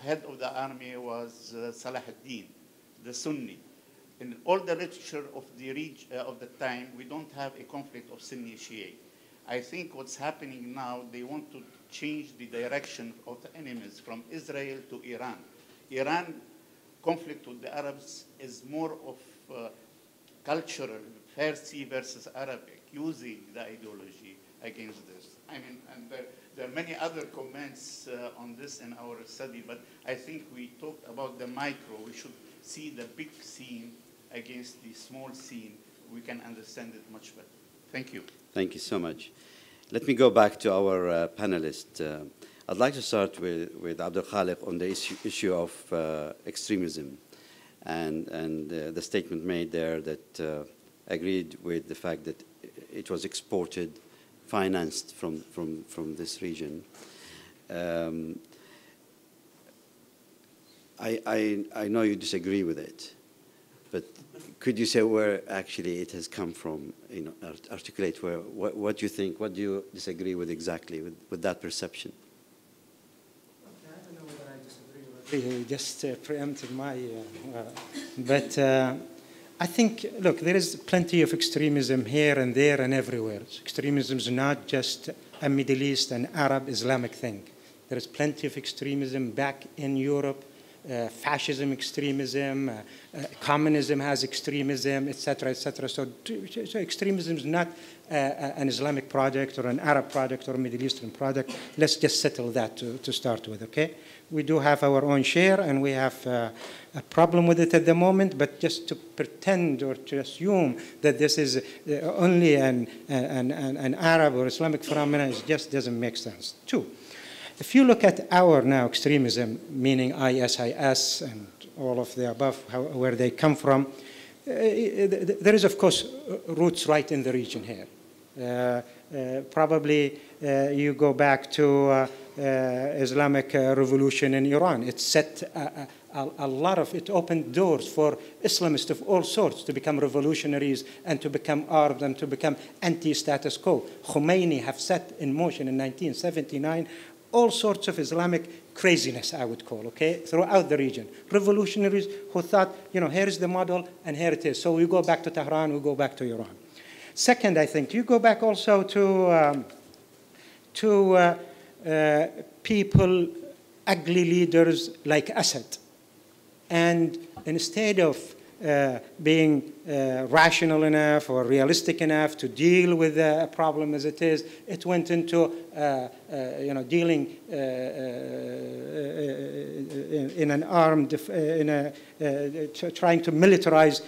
head of the army was Salah ad-Din, the Sunni. In all the literature of the time, we don't have a conflict of Sunni-Shia. I think what's happening now, they want to change the direction of the enemies from Israel to Iran. Iran conflict with the Arabs is more of cultural, Farsi versus Arabic, using the ideology against this. I mean, and there are many other comments on this in our study, but I think we talked about the micro. We should see the big scene against the small scene. We can understand it much better. Thank you. Thank you so much. Let me go back to our panelist. I'd like to start with Abdul Khaliq on the issue of extremism and the statement made there that agreed with the fact that it was exported, financed from this region. I know you disagree with it, but could you say where actually it has come from? You know, articulate what you think, what do you disagree with exactly with that perception? I don't know whether I disagree with you. Just preempted my, but I think, look, there is plenty of extremism here and there and everywhere. Extremism is not just a Middle East and Arab Islamic thing. There is plenty of extremism back in Europe. Fascism, extremism, communism has extremism, etc., etc. So extremism is not an Islamic project or an Arab project or a Middle Eastern project. Let's just settle that to start with, okay? We do have our own share, and we have a problem with it at the moment, but just to pretend or to assume that this is only an Arab or Islamic phenomenon, it just doesn't make sense. Two, if you look at our now extremism, meaning ISIS and all of the above, where they come from, there is, of course, roots right in the region here. Probably you go back to Islamic revolution in Iran. It set a lot of, it opened doors for Islamists of all sorts to become revolutionaries and to become armed and to become anti-status quo. Khomeini have set in motion in 1979 all sorts of Islamic craziness, I would call, okay, throughout the region. Revolutionaries who thought, you know, here is the model and here it is. So we go back to Tehran, we go back to Iran. Second, I think, you go back also to people, ugly leaders like Assad. And instead of being rational enough or realistic enough to deal with a problem as it is, it went into dealing in an armed, trying to militarize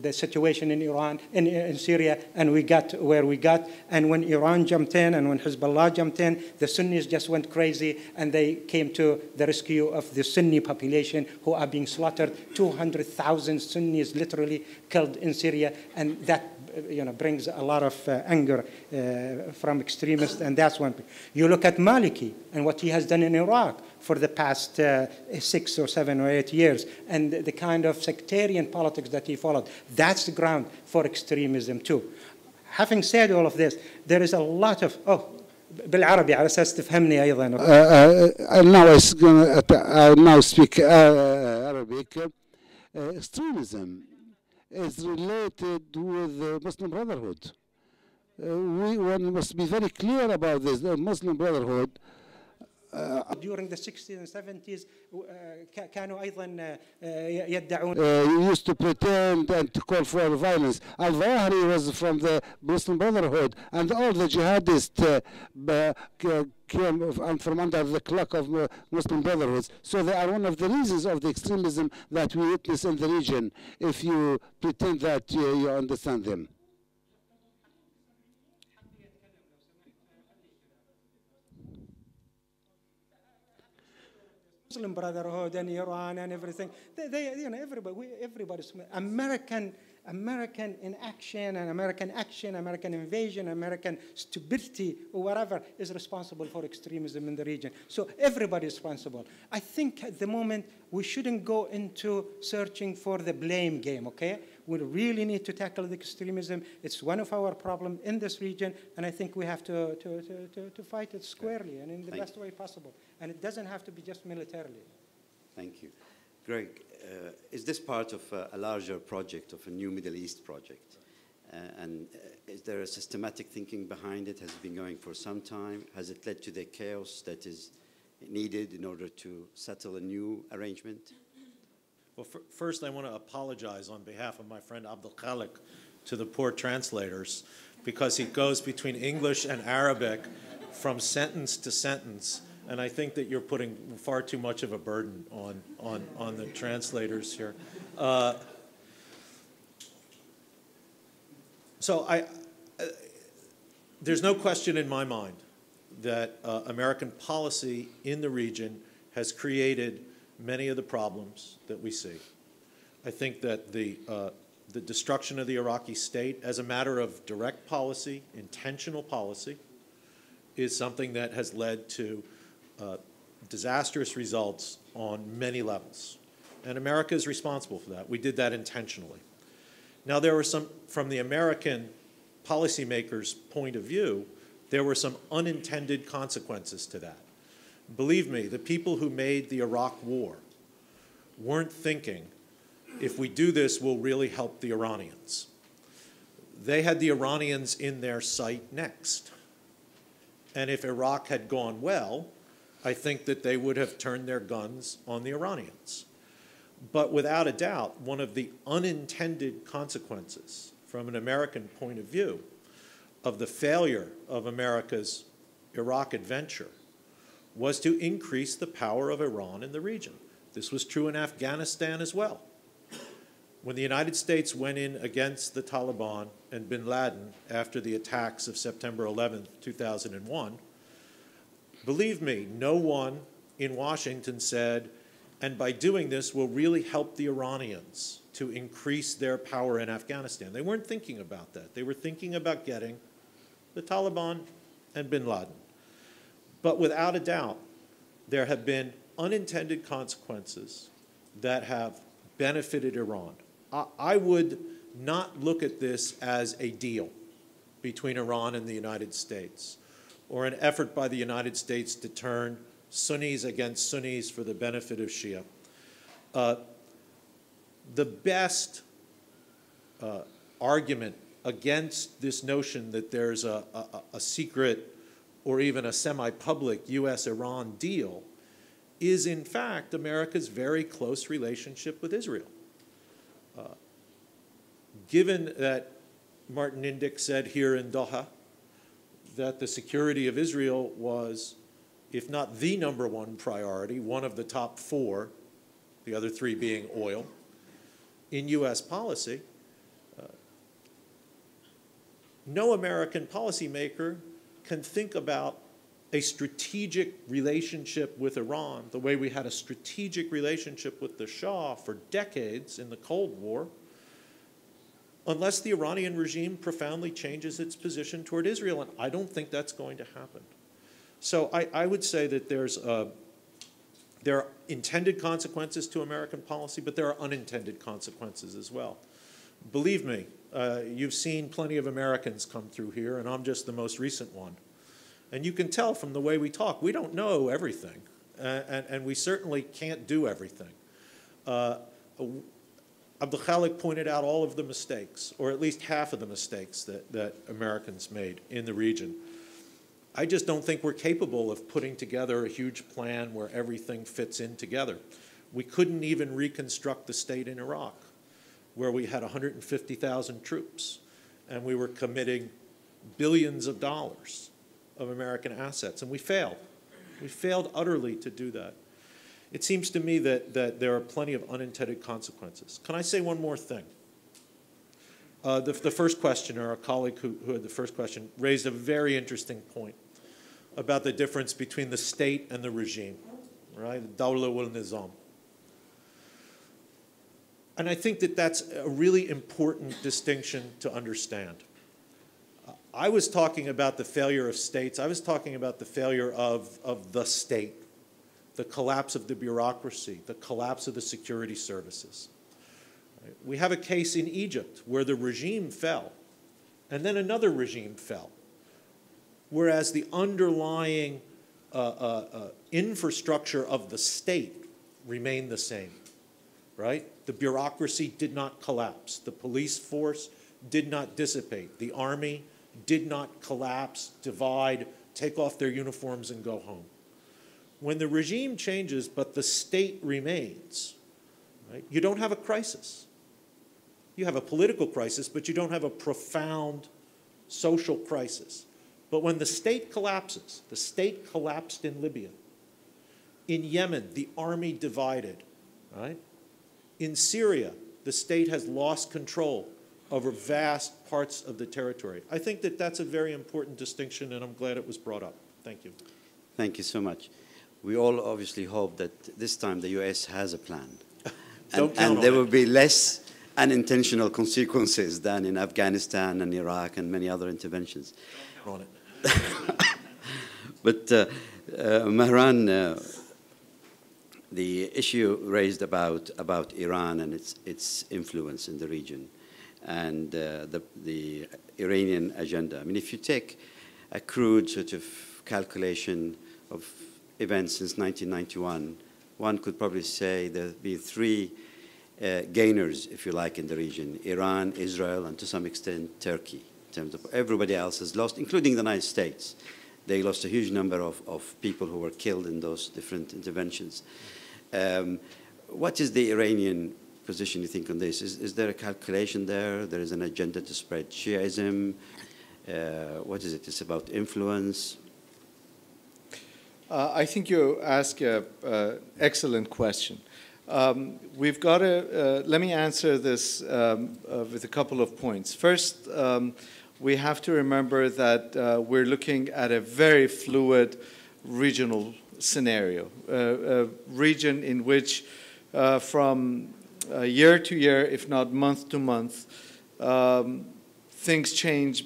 the situation in Iran, in Syria, and we got where we got. And when Iran jumped in and when Hezbollah jumped in, the Sunnis just went crazy and they came to the rescue of the Sunni population who are being slaughtered. 200,000 Sunnis literally killed in Syria, and that brings a lot of anger from extremists, and that's one thing. You look at Maliki and what he has done in Iraq for the past 6 or 7 or 8 years, and the kind of sectarian politics that he followed. That's the ground for extremism too. Having said all of this, there is a lot of بالعربي على أساس تفهمني أيضا. I now speak Arabic. Extremism is related with the Muslim Brotherhood. One must be very clear about this. The Muslim Brotherhood during the 60s and 70s كانوا أيضا يدعون used to pretend and to call for violence. Al-Zawahiri was from the Muslim Brotherhood, and all the jihadists came from under the cloak of Muslim Brotherhoods. So they are one of the reasons of the extremism that we witness in the region, if you pretend that you understand them. Muslim Brotherhood and Iran and everything. Everybody, American American inaction and American action, American invasion, American stupidity, or whatever is responsible for extremism in the region. So everybody is responsible. I think at the moment we shouldn't go into searching for the blame game, okay? We really need to tackle the extremism. It's one of our problems in this region, and I think we have to fight it squarely and in the best way possible. And it doesn't have to be just militarily. Thank you. Greg, is this part of a larger project, of a new Middle East project? And is there a systematic thinking behind it? Has it been going for some time? Has it led to the chaos that is needed in order to settle a new arrangement? Well, first I want to apologize on behalf of my friend Abdul Khalik to the poor translators, because he goes between English and Arabic from sentence to sentence, and I think that you're putting far too much of a burden on the translators here. There's no question in my mind that American policy in the region has created many of the problems that we see. I think that the destruction of the Iraqi state as a matter of direct policy, intentional policy, is something that has led to disastrous results on many levels. And America is responsible for that. We did that intentionally. Now, there were some, from the American policymakers' point of view, there were some unintended consequences to that. Believe me, the people who made the Iraq war weren't thinking, if we do this, we'll really help the Iranians. They had the Iranians in their sight next. And if Iraq had gone well, I think that they would have turned their guns on the Iranians. But without a doubt, one of the unintended consequences from an American point of view of the failure of America's Iraq adventure was to increase the power of Iran in the region. This was true in Afghanistan as well. When the United States went in against the Taliban and bin Laden after the attacks of September 11th, 2001, believe me, no one in Washington said, and by doing this, we'll really help the Iranians to increase their power in Afghanistan. They weren't thinking about that. They were thinking about getting the Taliban and bin Laden. But without a doubt, there have been unintended consequences that have benefited Iran. I would not look at this as a deal between Iran and the United States, or an effort by the United States to turn Sunnis against Sunnis for the benefit of Shia. The best argument against this notion that there's a secret or even a semi-public U.S.-Iran deal is, in fact, America's very close relationship with Israel. Given that Martin Indyk said here in Doha that the security of Israel was, if not the #1 priority, one of the top 4, the other 3 being oil, in U.S. policy, no American policymaker can think about a strategic relationship with Iran the way we had a strategic relationship with the Shah for decades in the Cold War, unless the Iranian regime profoundly changes its position toward Israel, and I don't think that's going to happen. So I would say that there are intended consequences to American policy, but there are unintended consequences as well. Believe me, you've seen plenty of Americans come through here, and I'm just the most recent one. And you can tell from the way we talk, we don't know everything, and we certainly can't do everything. Abdul Khalik pointed out all of the mistakes, or at least half of the mistakes that Americans made in the region. I just don't think we're capable of putting together a huge plan where everything fits in together. We couldn't even reconstruct the state in Iraq, where we had 150,000 troops, and we were committing billions of dollars of American assets, and we failed. We failed utterly to do that. It seems to me that there are plenty of unintended consequences. Can I say one more thing? The first questioner, our colleague who had the first question, raised a very interesting point about the difference between the state and the regime, right? Dawla wal nizam. And I think that that's a really important distinction to understand. I was talking about the failure of states. I was talking about the failure of the state, the collapse of the bureaucracy, the collapse of the security services. Right? We have a case in Egypt where the regime fell, and then another regime fell, whereas the underlying infrastructure of the state remained the same, right? The bureaucracy did not collapse. The police force did not dissipate. The army did not collapse, divide, take off their uniforms and go home. When the regime changes but the state remains, right, you don't have a crisis. You have a political crisis, but you don't have a profound social crisis. But when the state collapses, the state collapsed in Libya. In Yemen, the army divided, right? In Syria, the state has lost control over vast parts of the territory. I think that that's a very important distinction, and I'm glad it was brought up. Thank you. Thank you so much. We all obviously hope that this time the U.S. has a plan. and there will be less unintentional consequences than in Afghanistan and Iraq and many other interventions. On it. But Mehran, the issue raised about Iran and its influence in the region and the Iranian agenda. I mean, if you take a crude sort of calculation of events since 1991, one could probably say there have been three gainers, if you like, in the region: Iran, Israel, and to some extent Turkey. In terms of everybody else has lost, including the United States. They lost a huge number of people who were killed in those different interventions. What is the Iranian position, you think, on this? Is there a calculation there? There is an agenda to spread Shiism? What is it? It's about influence? I think you ask an excellent question. We've got to, let me answer this with a couple of points. First, we have to remember that we're looking at a very fluid regional scenario, a region in which from year to year, if not month to month, things change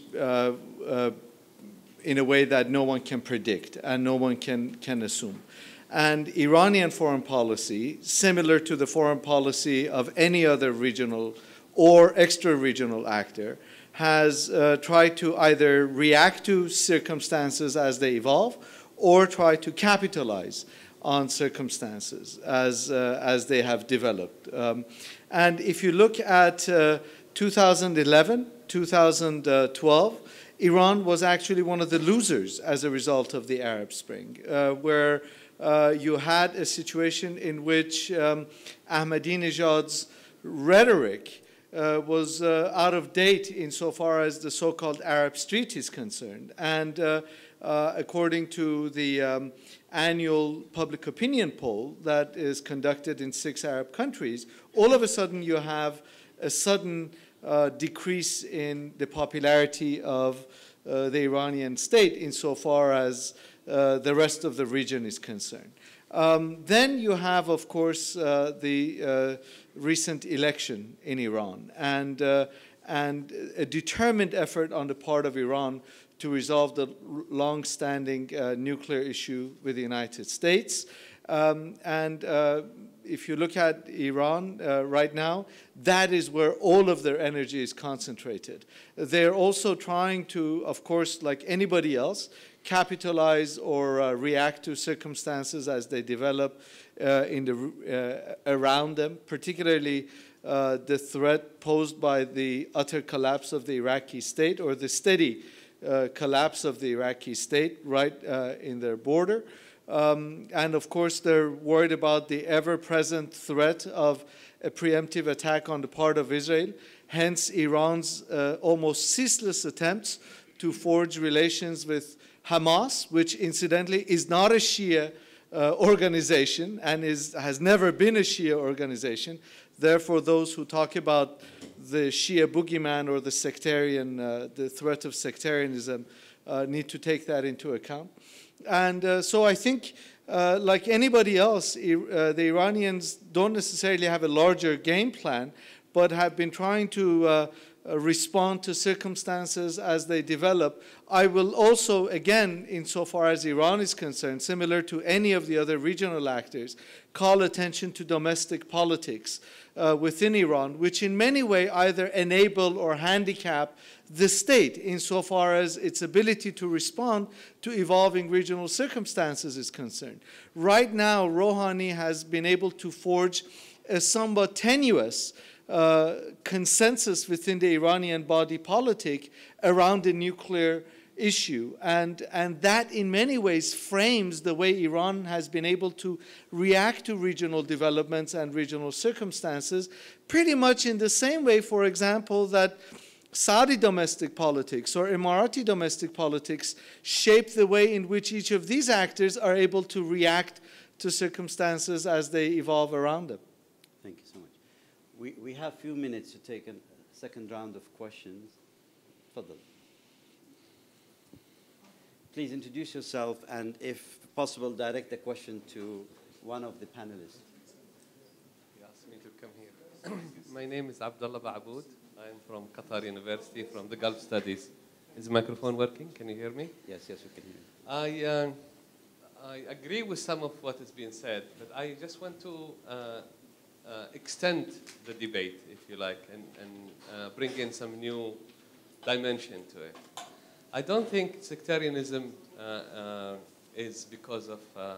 in a way that no one can predict and no one can assume. And Iranian foreign policy, similar to the foreign policy of any other regional or extra-regional actor, has tried to either react to circumstances as they evolve or try to capitalize on circumstances as they have developed. And if you look at 2011, 2012, Iran was actually one of the losers as a result of the Arab Spring, where you had a situation in which Ahmadinejad's rhetoric was out of date insofar as the so-called Arab Street is concerned. And according to the annual public opinion poll that is conducted in 6 Arab countries, all of a sudden you have a sudden decrease in the popularity of the Iranian state insofar as the rest of the region is concerned. Then you have, of course, the recent election in Iran and a determined effort on the part of Iran to resolve the long-standing nuclear issue with the United States. If you look at Iran right now, that is where all of their energy is concentrated. They're also trying to, of course, like anybody else, capitalize or react to circumstances as they develop around them, particularly the threat posed by the utter collapse of the Iraqi state or the steady collapse of the Iraqi state right in their border. And of course, they're worried about the ever-present threat of a preemptive attack on the part of Israel, hence Iran's almost ceaseless attempts to forge relations with Hamas, which incidentally is not a Shia organization and has never been a Shia organization. Therefore, those who talk about the Shia boogeyman or the sectarian, the threat of sectarianism, need to take that into account. And so I think, like anybody else, the Iranians don't necessarily have a larger game plan, but have been trying to respond to circumstances as they develop. I will also, again, insofar as Iran is concerned, similar to any of the other regional actors, call attention to domestic politics within Iran, which in many ways either enable or handicap the state insofar as its ability to respond to evolving regional circumstances is concerned. Right now, Rouhani has been able to forge a somewhat tenuous consensus within the Iranian body politic around the nuclear issue. And that in many ways frames the way Iran has been able to react to regional developments and regional circumstances, pretty much in the same way, for example, that Saudi domestic politics or Emirati domestic politics shape the way in which each of these actors are able to react to circumstances as they evolve around them. Thank you so much. We have a few minutes to take a second round of questions. Fadal. Please introduce yourself and, if possible, direct the question to one of the panelists. You asked me to come here. My name is Abdullah Ba'aboud. I'm from Qatar University, from the Gulf Studies. Is the microphone working? Can you hear me? Yes, yes, we can hear you. I agree with some of what is being said, but I just want to extend the debate, if you like, and bring in some new dimension to it. I don't think sectarianism is because of a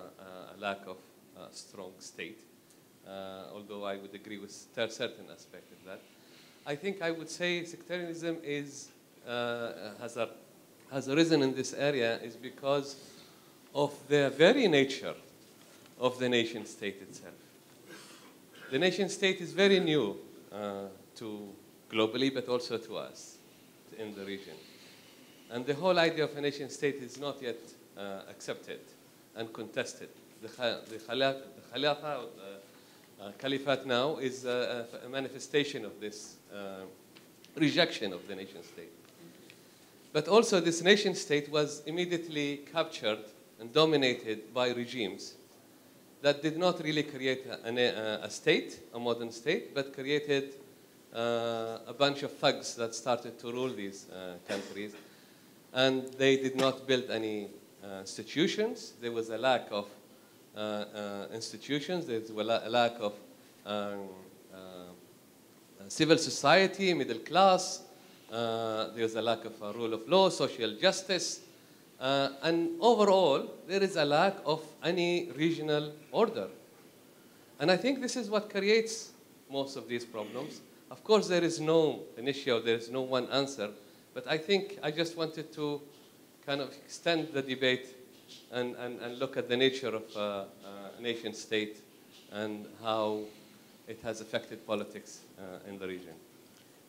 lack of a strong state, although I would agree with a certain aspect of that. I think I would say sectarianism has arisen in this area is because of the very nature of the nation state itself. The nation state is very new to globally, but also to us in the region. And the whole idea of a nation state is not yet accepted and contested. The Khalifa, Caliphate now is a manifestation of this rejection of the nation state. But also this nation state was immediately captured and dominated by regimes that did not really create a state, a modern state, but created a bunch of thugs that started to rule these countries. And they did not build any institutions. There was a lack of institutions. There was a lack of civil society, middle class. There was a lack of a rule of law, social justice. And overall, there is a lack of any regional order. And I think this is what creates most of these problems. Of course, there is no initial, there is no one answer. But I think I just wanted to kind of extend the debate and look at the nature of a nation state and how it has affected politics in the region.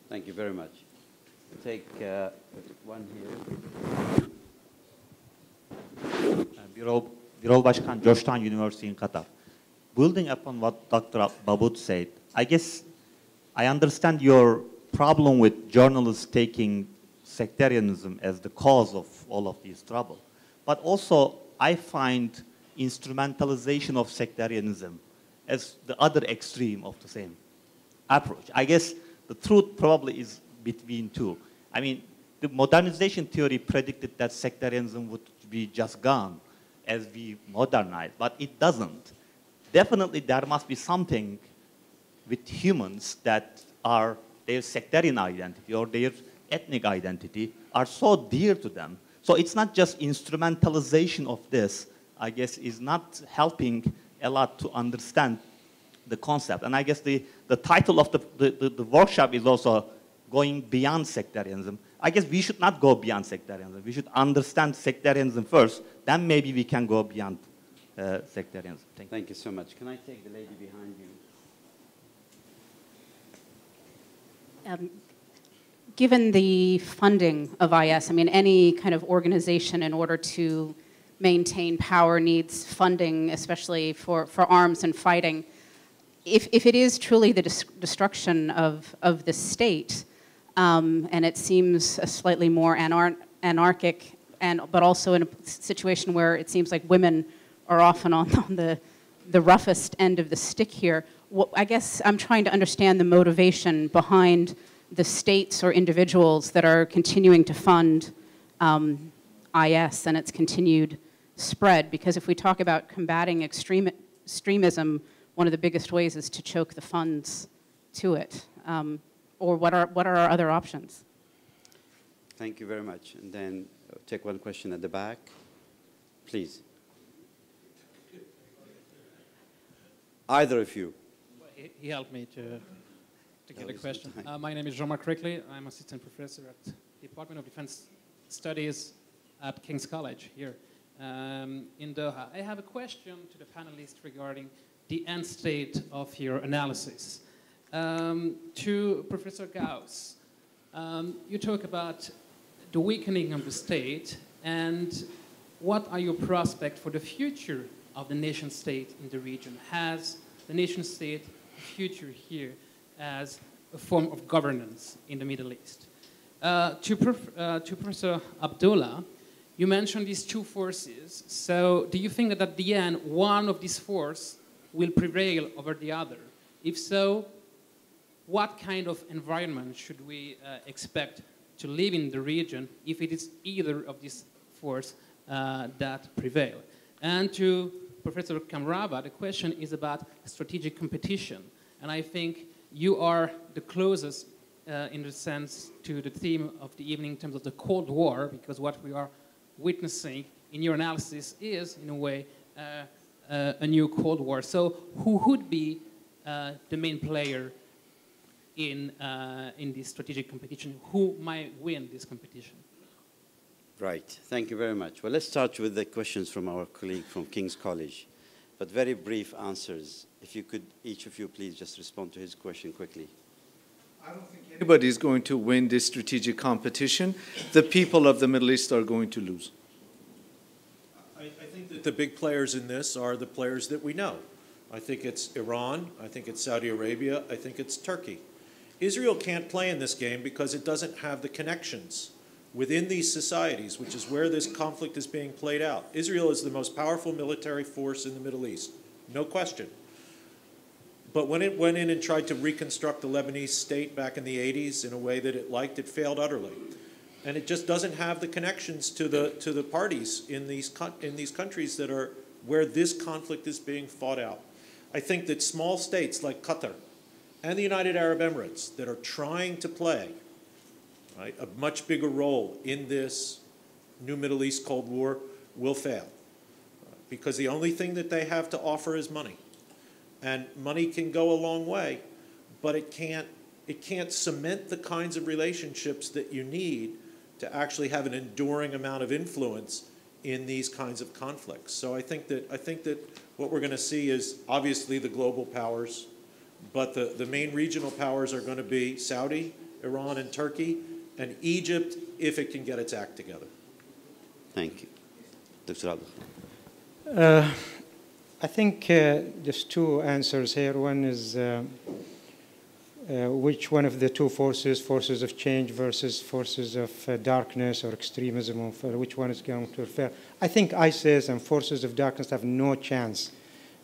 Thank you very much. We'll take one here. Birol Başkan, Georgetown University in Qatar. Building upon what Dr. Ba'aboud said, I guess I understand your problem with journalists taking sectarianism as the cause of all of these trouble. But also, I find instrumentalization of sectarianism as the other extreme of the same approach. I guess the truth probably is between two. I mean, the modernization theory predicted that sectarianism would be just gone as we modernize, but it doesn't. Definitely, there must be something with humans that are their sectarian identity or their ethnic identity are so dear to them. So it's not just instrumentalization of this, I guess, is not helping a lot to understand the concept. And I guess the title of the workshop is also going beyond sectarianism. I guess we should not go beyond sectarianism. We should understand sectarianism first, then maybe we can go beyond sectarianism. Thank you so much. Can I take the lady behind you? Given the funding of IS, I mean, any kind of organization in order to maintain power needs funding, especially for arms and fighting. If it is truly the destruction of the state, and it seems a slightly more anarchic, but also in a situation where it seems like women are often on the roughest end of the stick here, I guess I'm trying to understand the motivation behind the states or individuals that are continuing to fund IS and its continued spread. Because if we talk about combating extremism, one of the biggest ways is to choke the funds to it. Or what are our other options? Thank you very much. And then take one question at the back, please. Either of you. He helped me to get a question. My name is Jean-Marc Rickley. I'm assistant professor at the Department of Defense Studies at King's College here in Doha. I have a question to the panelists regarding the end state of your analysis. To Professor Gauss, you talk about the weakening of the state, and what are your prospects for the future of the nation state in the region? Has the nation state a future here as a form of governance in the Middle East? To Professor Abdullah, you mentioned these two forces. So do you think that at the end, one of these forces will prevail over the other? If so, what kind of environment should we expect to live in the region if it is either of these forces that prevail? And to Professor Kamrava, the question is about strategic competition. And I think you are the closest in the sense to the theme of the evening in terms of the Cold War, because what we are witnessing in your analysis is, in a way, a new Cold War. So who would be the main player in this strategic competition? Who might win this competition? Right. Thank you very much. Well, let's start with the questions from our colleague from King's College, but very brief answers. If you could, each of you, please just respond to his question quickly. I don't think anybody is going to win this strategic competition. The people of the Middle East are going to lose. I think that the big players in this are the players that we know. I think it's Iran. I think it's Saudi Arabia. I think it's Turkey. Israel can't play in this game because it doesn't have the connections within these societies, which is where this conflict is being played out. Israel is the most powerful military force in the Middle East, no question. But when it went in and tried to reconstruct the Lebanese state back in the 80s in a way that it liked, it failed utterly. And it just doesn't have the connections to the parties in these countries that are where this conflict is being fought out. I think that small states like Qatar and the United Arab Emirates that are trying to play a much bigger role in this new Middle East Cold War will fail. Because the only thing that they have to offer is money. And money can go a long way, but it can't cement the kinds of relationships that you need to actually have an enduring amount of influence in these kinds of conflicts. So I think that what we're going to see is obviously the global powers, but the main regional powers are going to be Saudi, Iran, and Turkey, and Egypt, if it can get its act together. Thank you. Dr. Abdullah. I think there's two answers here. One is which one of the two forces of change versus forces of darkness or extremism, or which one is going to fail? I think ISIS and forces of darkness have no chance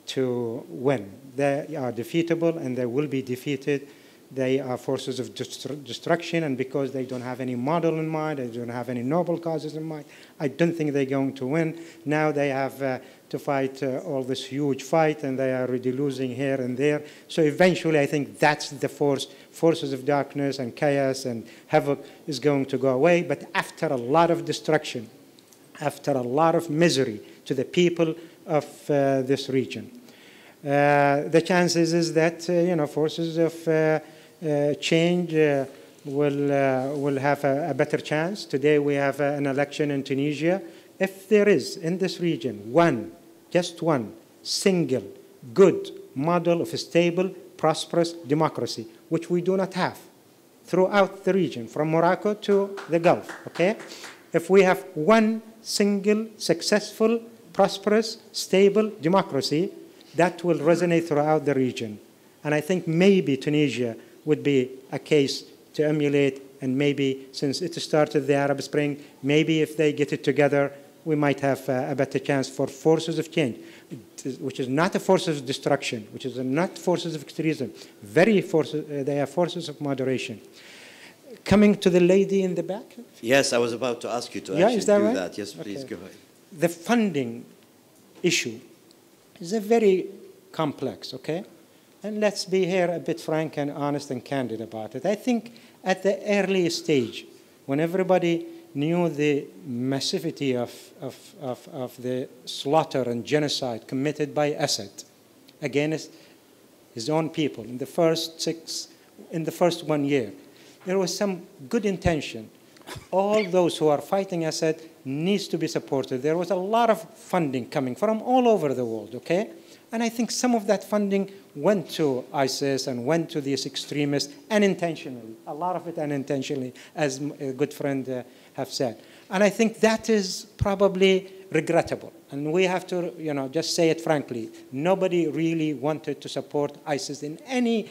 to win. They are defeatable and they will be defeated. They are forces of destruction, and because they don't have any model in mind, they don't have any noble causes in mind, I don't think they're going to win. Now they have to fight all this huge fight, and they are already losing here and there. So eventually, I think that's the forces of darkness and chaos and havoc is going to go away. But after a lot of destruction, after a lot of misery to the people of this region, the chances is that forces of change will have a better chance. Today we have an election in Tunisia. If there is in this region just one single good model of a stable, prosperous democracy, which we do not have throughout the region, from Morocco to the Gulf, okay? if we have one single, successful, prosperous, stable democracy that will resonate throughout the region. And I think maybe Tunisia would be a case to emulate, and maybe since it started the Arab Spring, maybe if they get it together, we might have a better chance for forces of change, which is not a force of destruction, which is not forces of extremism. They are forces of moderation. Coming to the lady in the back. Yes, I was about to ask you to Yeah, actually is that do right? that. Yes, please Okay. go ahead. The funding issue is a very complex, okay? And let's be here a bit frank and honest and candid about it. I think at the early stage, when everybody knew the massivity of the slaughter and genocide committed by Assad against his own people in the first 1 year, there was some good intention. All those who are fighting Assad needs to be supported. There was a lot of funding coming from all over the world, okay? And I think some of that funding went to ISIS and went to these extremists unintentionally, a lot of it unintentionally, as a good friend have said. And I think that is probably regrettable. And we have to, just say it frankly. Nobody really wanted to support ISIS in any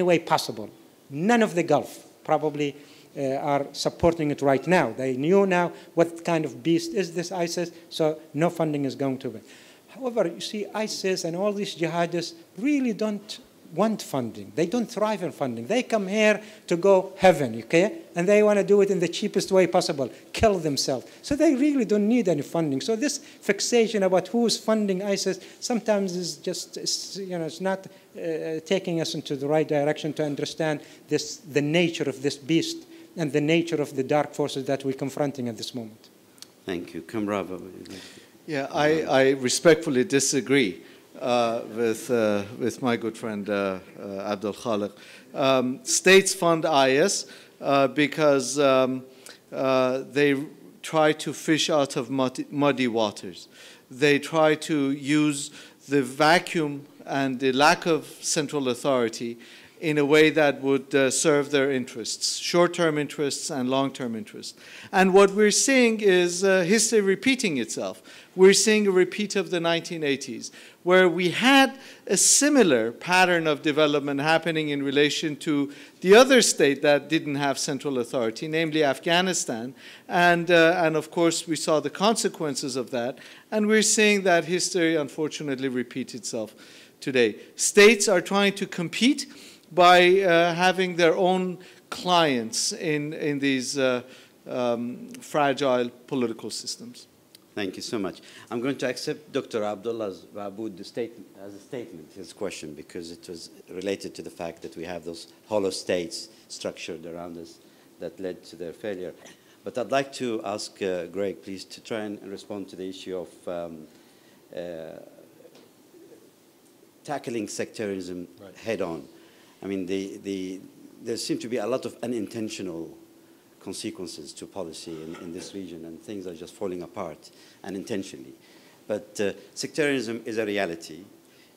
way possible. None of the Gulf probably are supporting it right now. They knew now what kind of beast is this ISIS, so no funding is going to be. However, you see, ISIS and all these jihadists really don't want funding. They don't thrive in funding. They come here to go heaven, okay? And they want to do it in the cheapest way possible, kill themselves. So they really don't need any funding. So this fixation about who's funding ISIS sometimes is just, it's not taking us into the right direction to understand the nature of this beast and the nature of the dark forces that we're confronting at this moment. Thank you. Kamrava. Yeah, I respectfully disagree with my good friend Abdul Khaliq. States fund IS because they try to fish out of muddy waters. They try to use the vacuum and the lack of central authority in a way that would serve their interests, short-term interests and long-term interests. And what we're seeing is history repeating itself. We're seeing a repeat of the 1980s, where we had a similar pattern of development happening in relation to the other state that didn't have central authority, namely Afghanistan. And of course, we saw the consequences of that. And we're seeing that history, unfortunately, repeat itself today. States are trying to compete by having their own clients in these fragile political systems. Thank you so much. I'm going to accept Dr. Abdullah's Aboud as a statement, his question, because it was related to the fact that we have those hollow states structured around us that led to their failure. But I'd like to ask Greg, please, to try and respond to the issue of tackling sectarianism head on. I mean, there seem to be a lot of unintentional consequences to policy in this region, and things are just falling apart unintentionally. But sectarianism is a reality.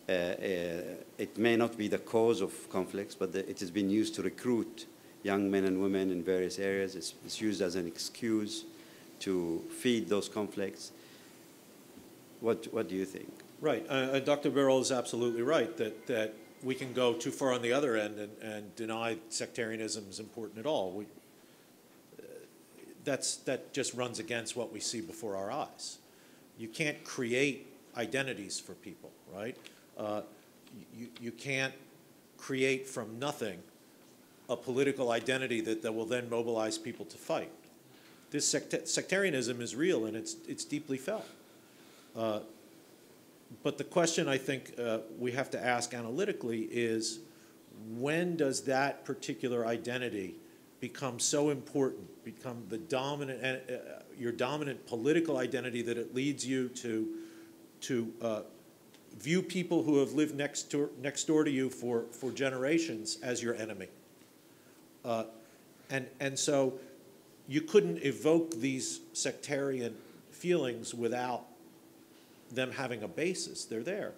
It may not be the cause of conflicts, but it has been used to recruit young men and women in various areas. It's used as an excuse to feed those conflicts. What do you think? Right. Dr. Birol is absolutely right that we can go too far on the other end and deny sectarianism is important at all. That just runs against what we see before our eyes. You can't create identities for people, right? You can't create from nothing a political identity that will then mobilize people to fight. This sectarianism is real, and it's deeply felt. But the question I think we have to ask analytically is, when does that particular identity become so important, become the dominant, your dominant political identity, that it leads you to view people who have lived next door to you for generations as your enemy? And so you couldn't evoke these sectarian feelings without them having a basis. They're there.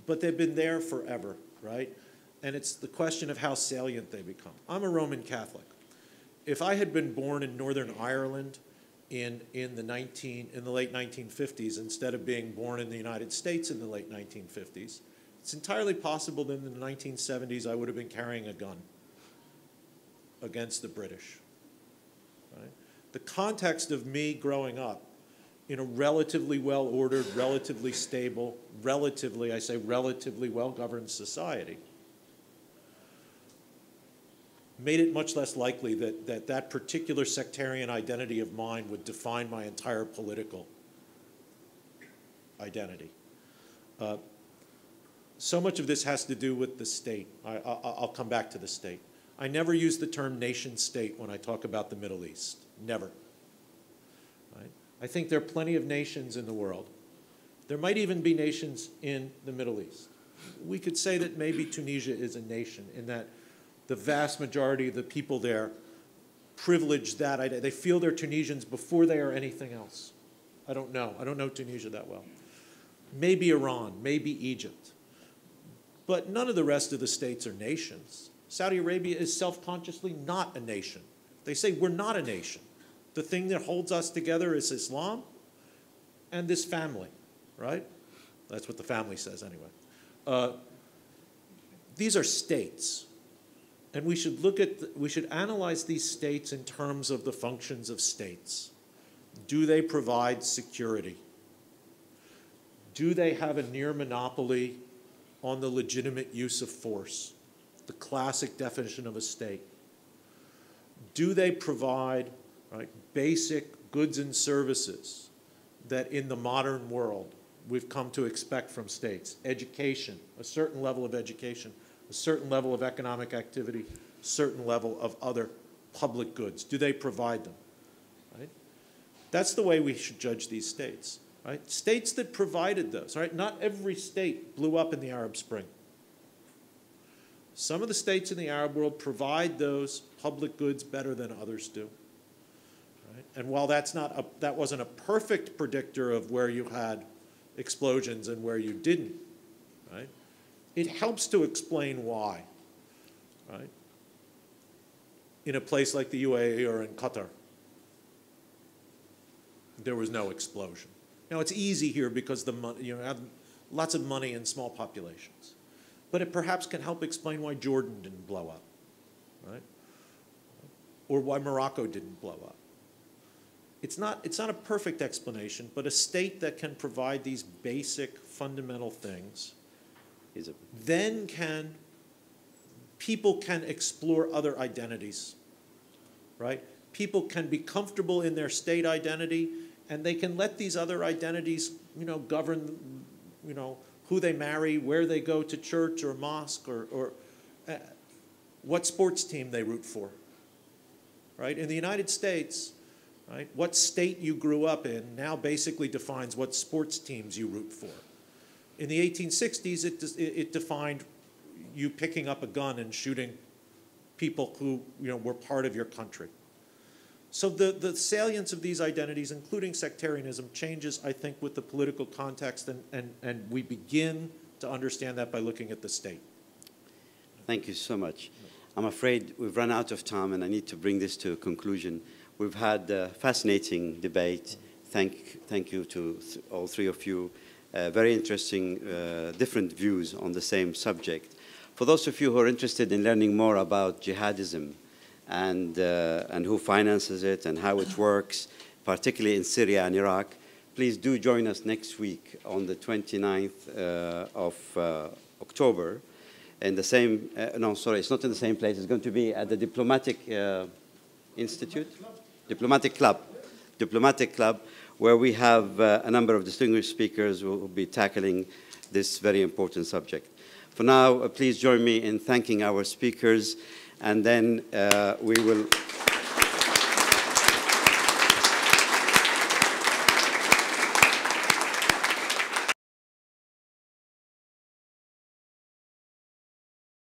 But they've been there forever, right? And it's the question of how salient they become. I'm a Roman Catholic. if I had been born in Northern Ireland in the late 1950s instead of being born in the United States in the late 1950s, it's entirely possible that in the 1970s I would have been carrying a gun against the British. Right? The context of me growing up in a relatively well-ordered, relatively stable, I say relatively well-governed society made it much less likely that particular sectarian identity of mine would define my entire political identity. So much of this has to do with the state. I'll come back to the state. I never use the term nation state when I talk about the Middle East. Never. Right? I think there are plenty of nations in the world. There might even be nations in the Middle East. We could say that maybe Tunisia is a nation in that the vast majority of the people there privilege that idea. They feel they're Tunisians before they are anything else. I don't know. I don't know Tunisia that well. Maybe Iran, maybe Egypt. But none of the rest of the states are nations. Saudi Arabia is self-consciously not a nation. They say we're not a nation. The thing that holds us together is Islam and this family, right? That's what the family says anyway. These are states. And we should analyze these states in terms of the functions of states. Do they provide security? Do they have a near monopoly on the legitimate use of force, the classic definition of a state? Do they provide basic goods and services that in the modern world we've come to expect from states? Education, a certain level of education, a certain level of economic activity, a certain level of other public goods. Do they provide them? Right? That's the way we should judge these states. Right? States that provided those. Right? Not every state blew up in the Arab Spring. Some of the states in the Arab world provide those public goods better than others do. Right? And while that wasn't a perfect predictor of where you had explosions and where you didn't, right? It helps to explain why, right? In a place like the UAE or in Qatar, there was no explosion. Now, it's easy here because you have lots of money and small populations. But it perhaps can help explain why Jordan didn't blow up, right? Or why Morocco didn't blow up. It's not a perfect explanation, but a state that can provide these basic fundamental things, then people can explore other identities, right? People can be comfortable in their state identity, and they can let these other identities, govern, who they marry, where they go to church or mosque, or what sports team they root for, right? In the United States, right, what state you grew up in now basically defines what sports teams you root for. In the 1860s, it defined you picking up a gun and shooting people who were part of your country. So the salience of these identities, including sectarianism, changes, I think, with the political context, and we begin to understand that by looking at the state. Thank you so much. I'm afraid we've run out of time, and I need to bring this to a conclusion. We've had a fascinating debate. Thank you to all three of you. Very interesting, different views on the same subject. For those of you who are interested in learning more about jihadism and who finances it and how it works, particularly in Syria and Iraq, please do join us next week on the 29th of October in the same, no, sorry, it's not in the same place. It's going to be at the Diplomatic Institute? Diplomatic Club, where we have a number of distinguished speakers who will be tackling this very important subject. For now, please join me in thanking our speakers, and then we will